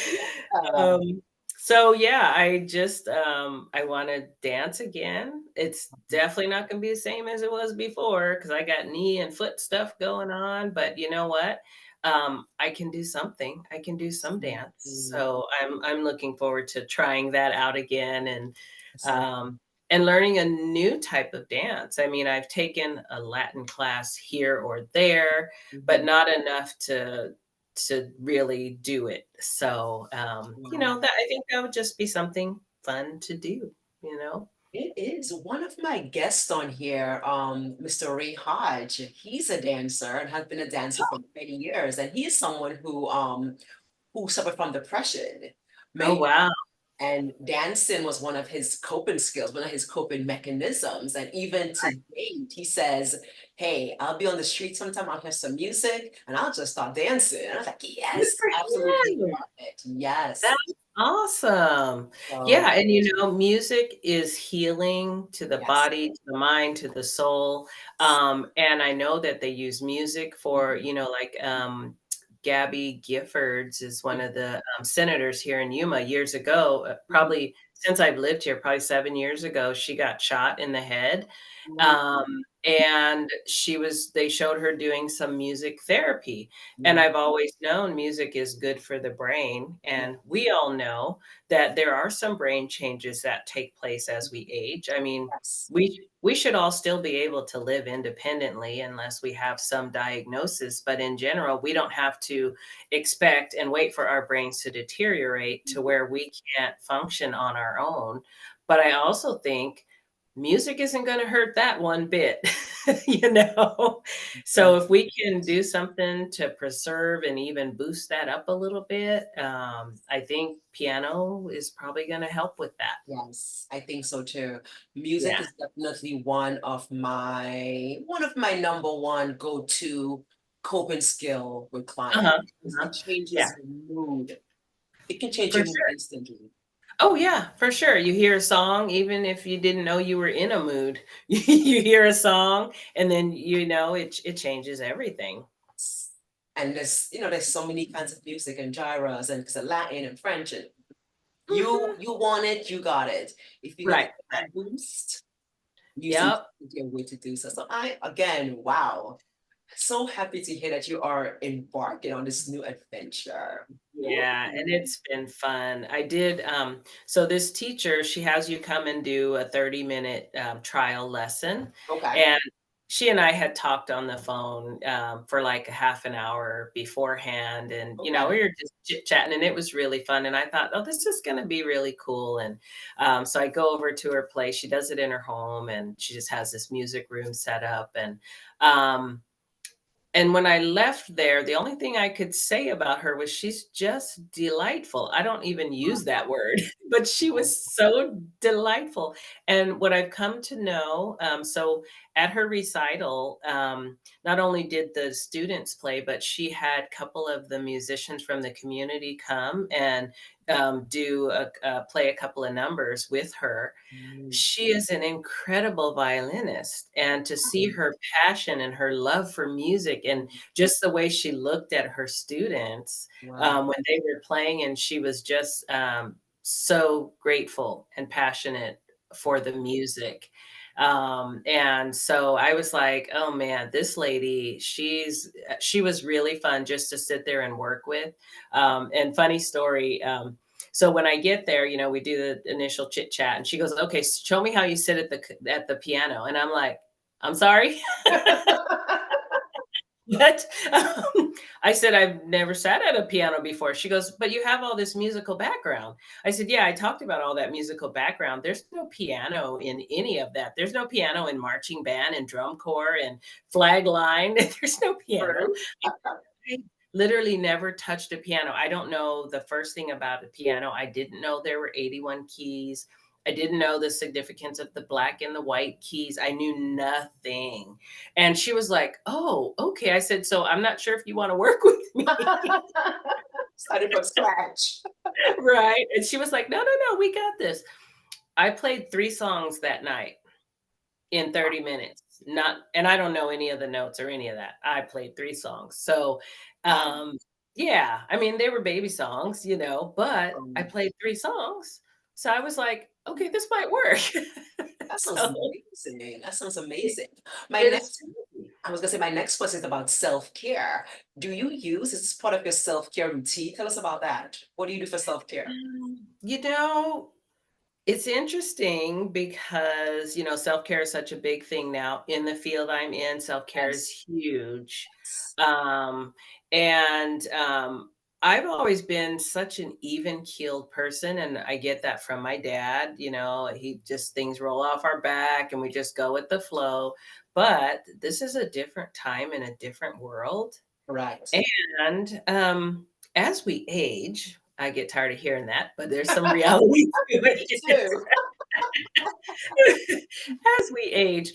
Yeah. Um, So yeah, I wanna dance again. It's definitely not gonna be the same as it was before because I got knee and foot stuff going on, but you know what? I can do something. I can do some dance. Mhm. So I'm looking forward to trying that out again um, Absolutely. and learning a new type of dance. I mean, I've taken a Latin class here or there, but Mhm. not enough to really do it. So, Wow. that I think that would just be something fun to do, you know? It is. One of my guests on here, Mr. Ray Hodge, he's a dancer and has been a dancer for many years. And he is someone who suffered from depression. Oh, Many wow. And dancing was one of his coping skills, one of his coping mechanisms. And even to date, he says, hey, I'll be on the street sometime, I'll hear some music, and I'll just start dancing. And I was like, Good yes, for absolutely him. love it. Yes. That's awesome. So, Yeah, and, music is healing to the yes. body, to the mind, to the soul, and I know that they use music for, Mhm, like, Gabby Giffords is one of the, senators here in Yuma years ago, mhm, probably since I've lived here, probably 7 years ago, she got shot in the head, mhm. and they showed her doing some music therapy, and Yeah, I've always known music is good for the brain, yeah, and we all know that there are some brain changes that take place as we age. I mean, yes. we should all still be able to live independently unless we have some diagnosis, but in general, we don't have to expect and wait for our brains to deteriorate to where we can't function on our own. But I also think music isn't gonna hurt that one bit, you know? So That's if we can do something to preserve and even boost that up a little bit, I think piano is probably gonna help with that. Yes, I think so too. Music Yeah. is definitely one of my number one go-to coping skill with clients. Uh-huh, 'Cause uh-huh. it Yeah, changes your mood. It can change for your mood sure. instantly. Oh, yeah, for sure. You hear a song, even if you didn't know you were in a mood. You hear a song, and then, it changes everything. And there's so many kinds of music and genres and because Latin and French and you Mhm. you want it, you got it. If you need to Right, get right. that boost, music Yep. is your way to do so. So wow. So happy to hear that you are embarking on this new adventure. Yeah, and Woo. it's been fun. I did, so this teacher, she has you come and do a 30-minute, trial lesson, Okay. and she and I had talked on the phone, for, like, a half an hour beforehand, and, Okay. we were just chit-chatting, and it was really fun, and I thought, "Oh, this is gonna be really cool," and, so I go over to her place, she does it in her home, and she just has this music room set up, um and when I left there, the only thing I could say about her was she's just delightful. I don't even use that word, but she Wow. was so delightful. And what I've come to know, so at her recital, not only did the students play, but she had a couple of the musicians from the community come and play a couple of numbers with her. Mm. She is an incredible violinist, and to see her passion and her love for music and just the way she looked at her students, Wow. when they were playing, and she was just, so grateful and passionate for the music. And so I was like, "Oh, man, this lady, she was really fun just to sit there and work with." And funny story, so when I get there, we do the initial chit chat, and she goes, "Okay, show me how you sit at the piano." And I'm like, "I'm sorry." But I said, "I've never sat at a piano before." She goes, "But you have all this musical background." I said, "Yeah, I talked about all that musical background. There's no piano in any of that. There's no piano in marching band and drum corps and flag line. There's no piano. True. I literally never touched a piano. I don't know the first thing about a piano. I didn't know there were 81 keys. I didn't know the significance of the black and the white keys. I knew nothing. And she was like, "Oh, okay." I said, "So I'm not sure if you want to work with me." Started from scratch. Right. And she was like, "No, no, no, we got this." I played 3 songs that night in 30 minutes. Not and I don't know any of the notes or any of that. I played 3 songs. So, Wow. um Yeah, I mean, they were baby songs, but I Um, played 3 songs, so I was like, "Okay, this might work." that sounds So, amazing. That sounds it amazing. My it is next I was gonna say my next question is about self-care. Do you use is this part of your self-care routine? Tell us about that. What do you do for self-care? You know, it's interesting because, self-care is such a big thing now in the field I'm in, self-care is Yes. huge. Um, and I've always been such an even-keeled person, and I get that from my dad, he just things roll off our back and we just go with the flow. But this is a different time in a different world. Right. And as we age, I get tired of hearing that, but there's some reality to Me it. too. As we age,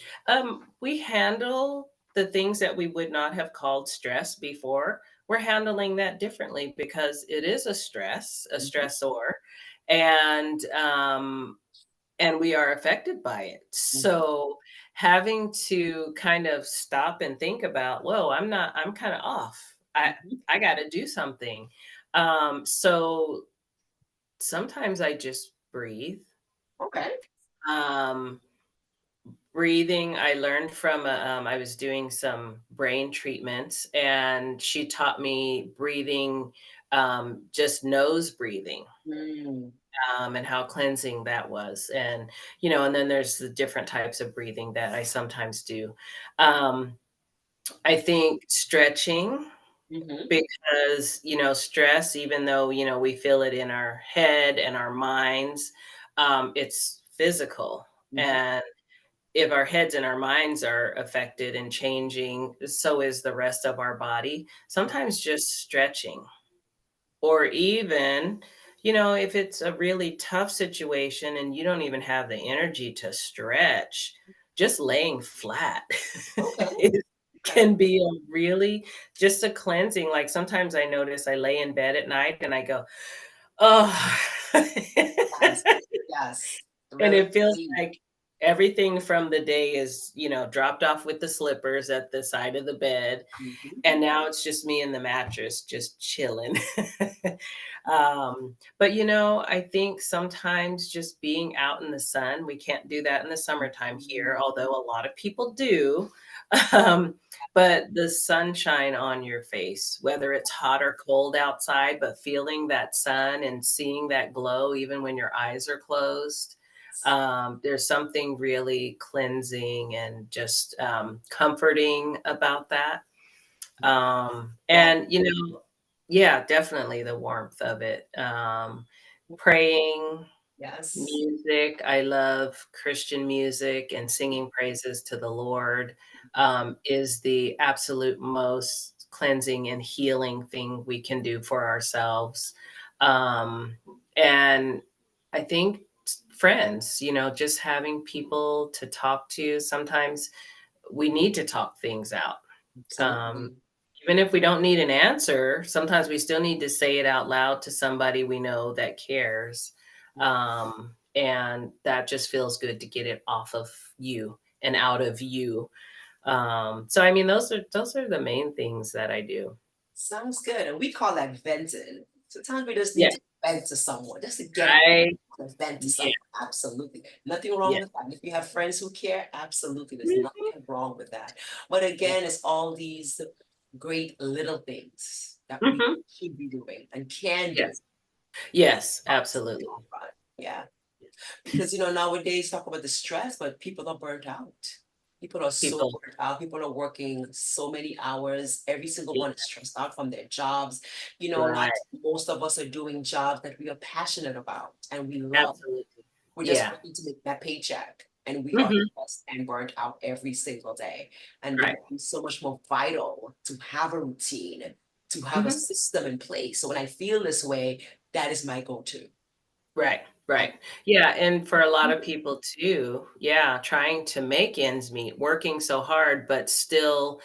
we handle the things that we would not have called stress before. We're handling that differently because it is a Mhm, stressor, and and we are affected by it. mhm, So having to kind of stop and think about, whoa, I'm kind of off. mhm. I got to do something. So sometimes I just breathe. Okay. Um, Breathing, I learned from I was doing some brain treatments, and she taught me breathing, just nose breathing, Mm, and how cleansing that was. And then there's the different types of breathing that I sometimes do. Um, I think stretching, mhm, because, stress, even though, we feel it in our head and our minds, it's physical. mhm. And if our heads and our minds are affected and changing, so is the rest of our body. Sometimes just stretching, or even, if it's a really tough situation and you don't even have the energy to stretch, just laying flat Okay. it Okay. can be a really just a cleansing. Like sometimes I notice I lay in bed at night and I go, oh, Yes. Yes. and Really it feels deep. like everything from the day is, dropped off with the slippers at the side of the bed, Mhm. and now it's just me and the mattress just chilling. But, I think sometimes just being out in the sun, we can't do that in the summertime here, Mhm. although a lot of people do. Um, but the sunshine on your face, whether it's hot or cold outside, but feeling that sun and seeing that glow even when your eyes are closed, there's something really cleansing and just, comforting about that. Yes. Yeah, definitely the warmth of it. Praying, Yes. music, I love Christian music, and singing praises to the Lord, is the absolute most cleansing and healing thing we can do for ourselves. And I think friends, just having people to talk to. Sometimes we need to talk things out. Um, Absolutely. Even if we don't need an answer, sometimes we still need to say it out loud to somebody we know that cares. And that just feels good to get it off of you and out of you. So I mean, those are the main things that I do. Sounds good. And we call that venting. Sometimes we just need Yeah, to vent to someone, just to get out, I to vent to yeah, someone. Absolutely. Nothing wrong yeah. with that. If you have friends who care, absolutely. There's Mhm. nothing wrong with that. But Yeah. again, it's all these great little things that we Mhm. should be doing and can do. Yes. Yes, absolutely. Yeah. Because nowadays talk about the stress, but people are burnt out. People are so People, burnt out. People are working so many hours. Every single yeah, one is stressed out from their jobs. right, Not most of us are doing jobs that we are passionate about and we love. absolutely. We're just Yeah. working to make that paycheck. And we are Mhm. stressed and burnt out every single day. And it Right. becomes so much more vital to have a routine, to have a Mhm. system in place. So when I feel this way, that is my go-to. Right, Um, right. Yeah, and for a lot of people too, yeah, trying to make ends meet, working so hard, but still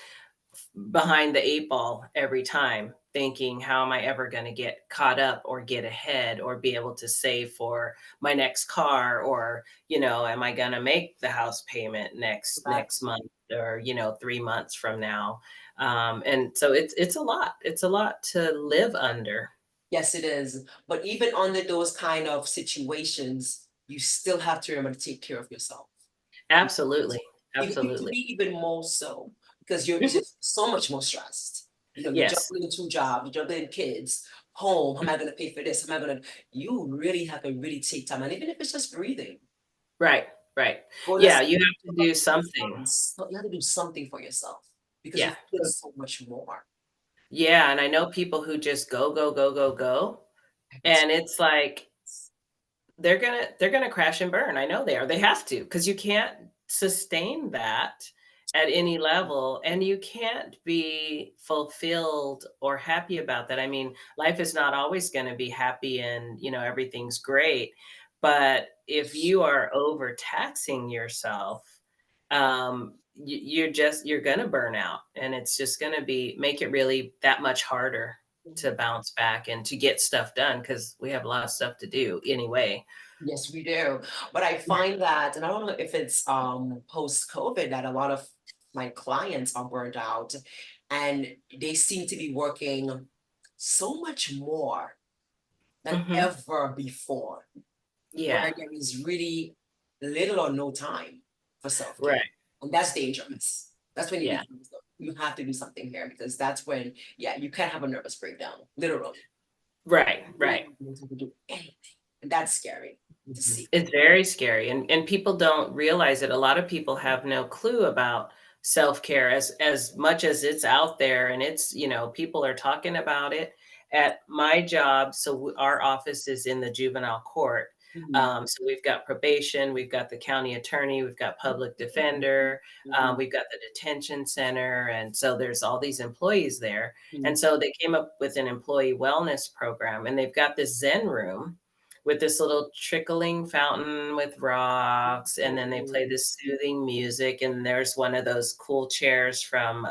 behind the 8 ball every time, thinking, "How am I ever gonna get caught up or get ahead or be able to save for my next car?" Or, "Am I gonna make the house payment next right. next month?" or 3 months from now. And so it's a lot. It's a lot to live under. Yes, it is. But even under those kind of situations, you still have to remember to take care of yourself. Absolutely, Even to absolutely. be even more so because you're Mhm. just so much more stressed. You're Yes. juggling two jobs, you're juggling kids, home. How am I going to pay for this? How am I going to? You really have to really take time, and even if it's just breathing, Right, right. go to Yeah, you have to do something. you have to do something for yourself because you Yeah. feel so much more. Yeah, and I know people who just go, go, go, go, go, and it's like they're gonna crash and burn. I know they are. They have to, because you can't sustain that at any level, and you can't be fulfilled or happy about that. I mean, life is not always gonna be happy and, everything's great, but if you are overtaxing yourself, you're gonna burn out, and it's just gonna make it really that much harder to bounce back and to get stuff done because we have a lot of stuff to do anyway. Yes, we do. But I find that, and I don't know if it's post-COVID that a lot of my clients are burned out and they seem to be working so much more than Mhm. ever before, where Yeah, there is really little or no time for self-care. right. And that's dangerous. That's when Yeah, you have to do something here because that's when, yeah, you can't have a nervous breakdown, literally. right, You right. won't be able to do anything. And that's scary to Mhm. see. It's very scary, and people don't realize it. A lot of people have no clue about self-care as much as it's out there, and people are talking about it. At my job, so our office is in the juvenile court. Mhm. So we've got probation, we've got the county attorney, we've got public defender, Mhm. we've got the detention center, and so there's all these employees there. And Mhm. so they came up with an employee wellness program, and they've got this Zen room with this little trickling fountain with rocks, and then they play Mhm. this soothing music, and there's one of those cool chairs from,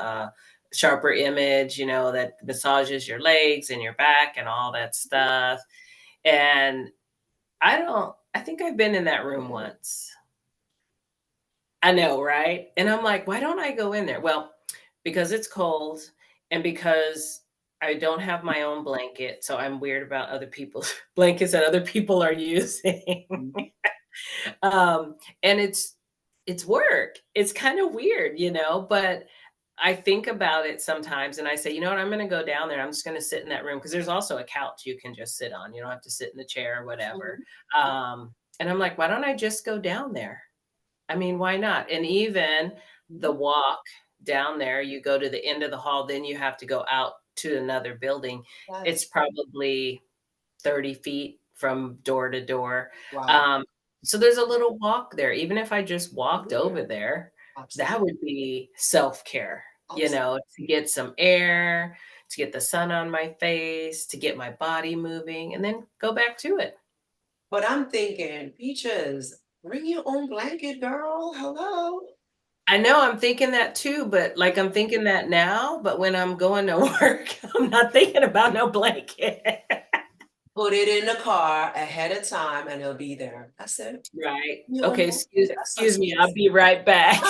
Sharper Image, that massages your legs and your back and all that stuff, and I think I've been in that room once. I know, right? And I'm like, "Why don't I go in there?" Well, because it's cold and because I don't have my own blanket, so I'm weird about other people's blankets that other people are using. Mhm. And it's work. It's kind of weird, but I think about it sometimes and I say, you know what, I'm gonna go down there. I'm just gonna sit in that room because there's also a couch you can just sit on. You don't have to sit in the chair or whatever. Mhm. And I'm like, why don't I just go down there? I mean, why not? And even the Mhm. walk down there, you go to the end of the hall, then you have to go out to another building. It's Yes. probably 30 feet from door to door. Wow. Um, so there's a little walk there. Even if I just walked over there, that Absolutely. would be self-care, Absolutely. to get some air, to get the sun on my face, to get my body moving, and then go back to it. But I'm thinking, Peaches, bring your own blanket, girl. Hello. I know I'm thinking that too, but like I'm thinking that now, but when I'm going to work, I'm not thinking about no blanket. Put it in the car ahead of time and it'll be there. That's it. Right. Your own Okay, blanket. That's excuse me, I'll sunscreen. be right back.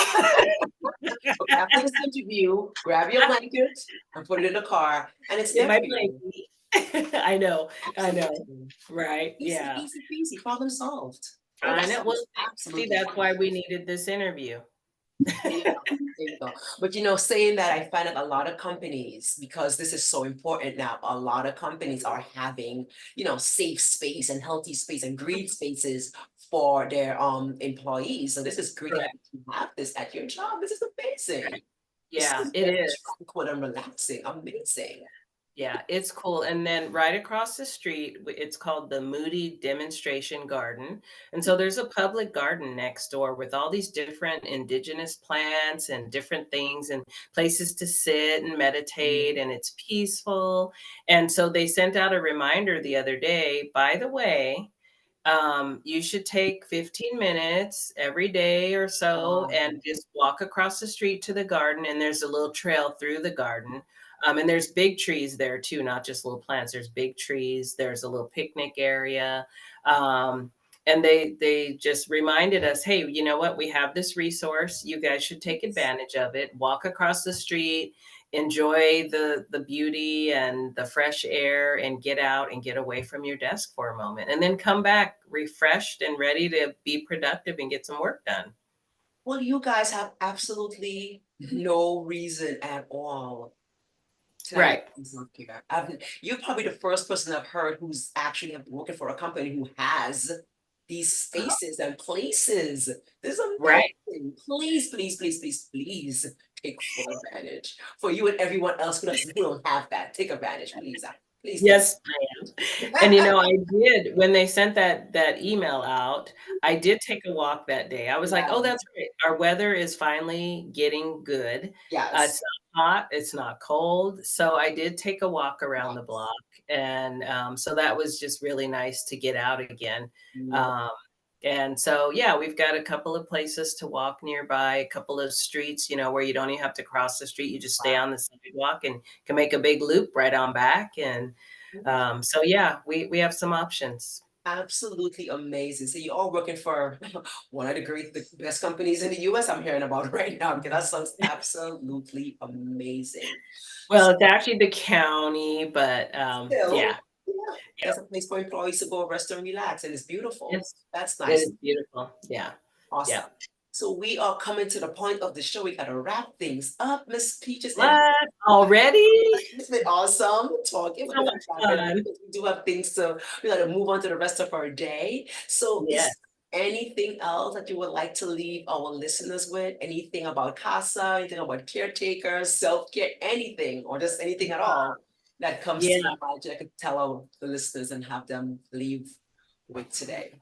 Okay, after this interview, grab your blanket and put it in the car, and it's Get there my for you. blankie. I know. Absolutely. Right, Easy, yeah. easy peasy, problem solved. Oh, I that know. Well, sounds see, absolutely that's why we wonderful. needed this interview. There you go. There you go. But saying that, I find that a lot of companies, because this is so important now, a lot of companies are having, safe space and healthy space and green spaces for their employees. So this is great that Correct. you have this at your job. This is amazing. This Yeah, is it very is. tranquil and relaxing. Amazing. Yeah, it's cool, and then right across the street, it's called the Moody Demonstration Garden, and so there's a public garden next door with all these different indigenous plants and different things and places to sit and meditate, and it's peaceful, and so they sent out a reminder the other day, "By the way, you should take 15 minutes every day or so Wow. and just walk across the street to the garden. And there's a little trail through the garden. And there's big trees there too, not just little plants. There's big trees. There's a little picnic area. Um, and they just reminded us, hey, you know what, we have this resource, you guys should take Yes. advantage of it, walk across the street, enjoy the beauty and the fresh air, and get out and get away from your desk for a moment, and then come back refreshed and ready to be productive and get some work done. Well, you guys have absolutely no reason at all to not Right. use healthcare. You're probably the first person I've heard who's actually working for a company who has these spaces and places. This is Right. amazing. Please, please, please, please, please take full advantage. For you and everyone else who don't have that, take advantage, please. Please do. Yes, I am. And, you know, I did when they sent that email out, I did take a walk that day. I was like, "Oh, Yes, that's right. Our weather is finally getting good. yes, It's not hot, it's not cold." So I did take a walk around the yes. block, and, so that was just really nice to get out again. No, Um, and so, yeah, we've got a couple of places to walk nearby, a couple of streets, you know, where you don't even have to cross the street, you just stay wow. on the sidewalk and can make a big loop right on back, and so yeah, we have some options. Absolutely amazing. So you're all working for one of the best companies in the US I'm hearing about right now, because that sounds absolutely amazing. Well, it's actually the county, but, yeah, Still, yeah, yeah, that's a place for employees to go rest and relax, and it's beautiful. it's That's it nice. is beautiful. Yeah, yeah. Awesome. So we are coming to the point of the show. We gotta wrap things up, Miss Peaches. And What? Already? it's been awesome talking. We're So gonna much wrap it up fun. because we do have things to, we gotta move on to the rest of our day. So Yeah. is anything else that you would like to leave our listeners with? Anything about CASA, anything about caretakers, self-care, anything, or just anything at all that comes to Yeah. your mind that I could tell the listeners and have them leave with today?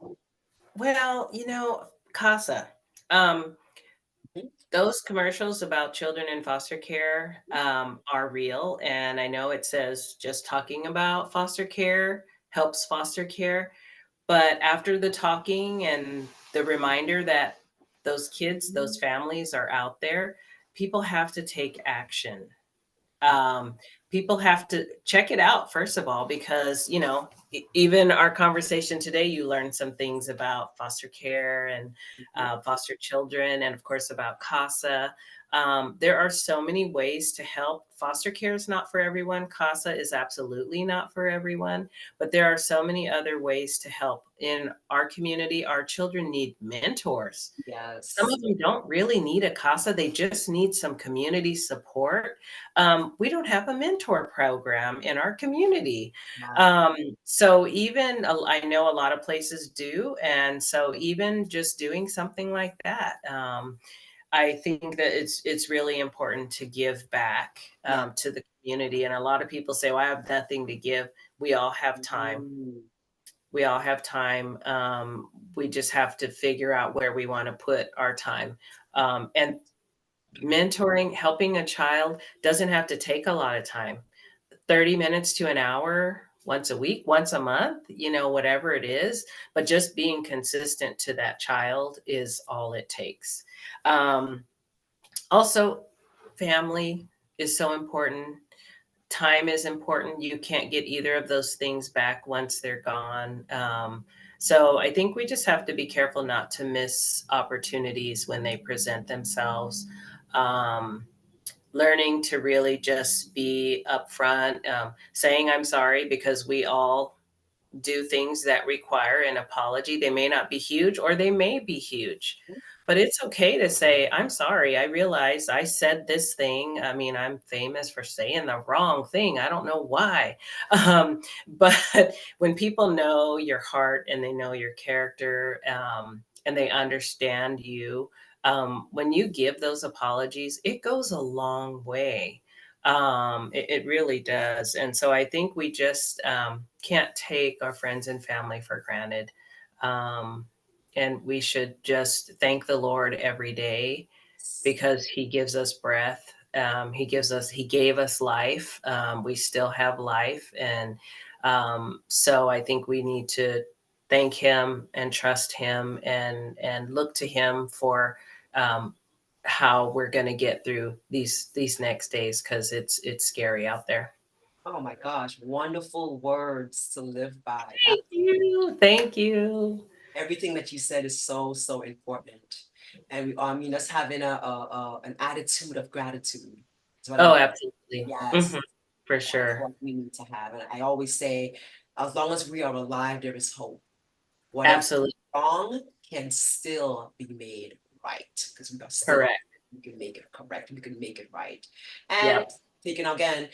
Well, you know, CASA, um, Mhm. those commercials about children in foster care, are real, and I know it says just talking about foster care helps foster care. But after the talking and the reminder that those kids, those families are out there, people have to take action. Um, People have to check it out, first of all, because, you know, even our conversation today, you learned some things about foster care and foster children, and of course about CASA. There are so many ways to help. Foster care is not for everyone. CASA is absolutely not for everyone, but there are so many other ways to help. In our community, our children need mentors. Some Yes. of them don't really need a CASA, they just need some community support. We don't have a mentor program in our community. Wow. Um, so even I know a lot of places do, and so even just doing something like that, I think that it's really important to give back, Yeah. to the community, and a lot of people say, "Well, I have nothing to give." We all have time. Mm. We all have time. We just have to figure out where we wanna put our time. And mentoring, helping a child doesn't have to take a lot of time. 30 minutes to an hour once a week, once a month, you know, whatever it is, but just being consistent to that child is all it takes. Um, Also, family is so important. Time is important. You can't get either of those things back once they're gone. So I think we just have to be careful not to miss opportunities when they present themselves. Um, Learning to really just be upfront, saying I'm sorry, because we all do things that require an apology. They may not be huge or they may be huge, but it's okay to say, I'm sorry. I realize I said this thing. I mean, I'm famous for saying the wrong thing. I don't know why. But when people know your heart and they know your character, and they understand you, when you give those apologies, it goes a long way. It really does. And so I think we just can't take our friends and family for granted. Um, and we should just thank the Lord every day because He gives us breath. He gave us life. We still have life. And so I think we need to thank Him and trust Him and look to Him for um, how we're going to get through these next days because it's scary out there. Oh my gosh, wonderful words to live by. Thank you. Thank you. Everything that you said is so, so important. And us having an attitude of gratitude is what I Oh, want. absolutely. Yes, Mhm. For that's sure. what we need to have. And I always say, as long as we are alive, there is hope. Whatever Absolutely wrong can still be made right because we are still, correct. we can make it correct, we can make it right. And Yep. thinking again,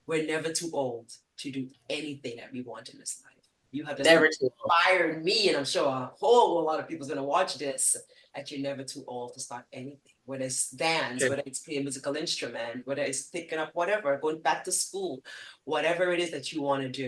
we're never too old to do anything that we want in this life. You have just Never too old. inspired me, and I'm sure a whole lot of people's gonna watch this, that you're never too old to start anything, whether it's dance, True. whether it's playing a musical instrument, whether it's picking up whatever, going back to school, whatever it is that you want to do,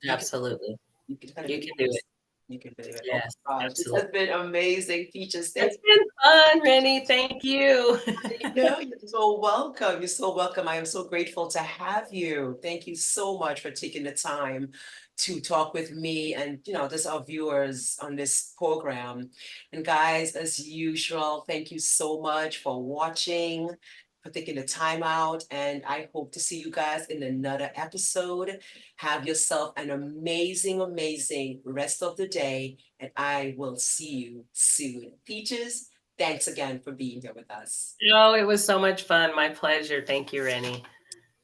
you can Absolutely. you can kind of You believe can do it. it. You can believe it. Oh Yes, my gosh, this has absolutely. been amazing, Peaches. It's Thank been fun, Rennie. Thank you. you. No, you're so welcome. You're so welcome. I am so grateful to have you. Thank you so much for taking the time to talk with me and just our viewers on this program. And guys, as usual, thank you so much for watching, for taking the time out. And I hope to see you guys in another episode. Have yourself an amazing, amazing rest of the day. And I will see you soon. Peaches, thanks again for being here with us. Oh, it was so much fun. My pleasure. Thank you, Rennie.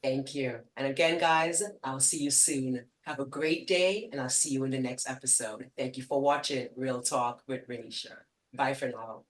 Thank you. And again, guys, I'll see you soon. Have a great day, and I'll see you in the next episode. Thank you for watching Real Talk with Renisha. Bye for now.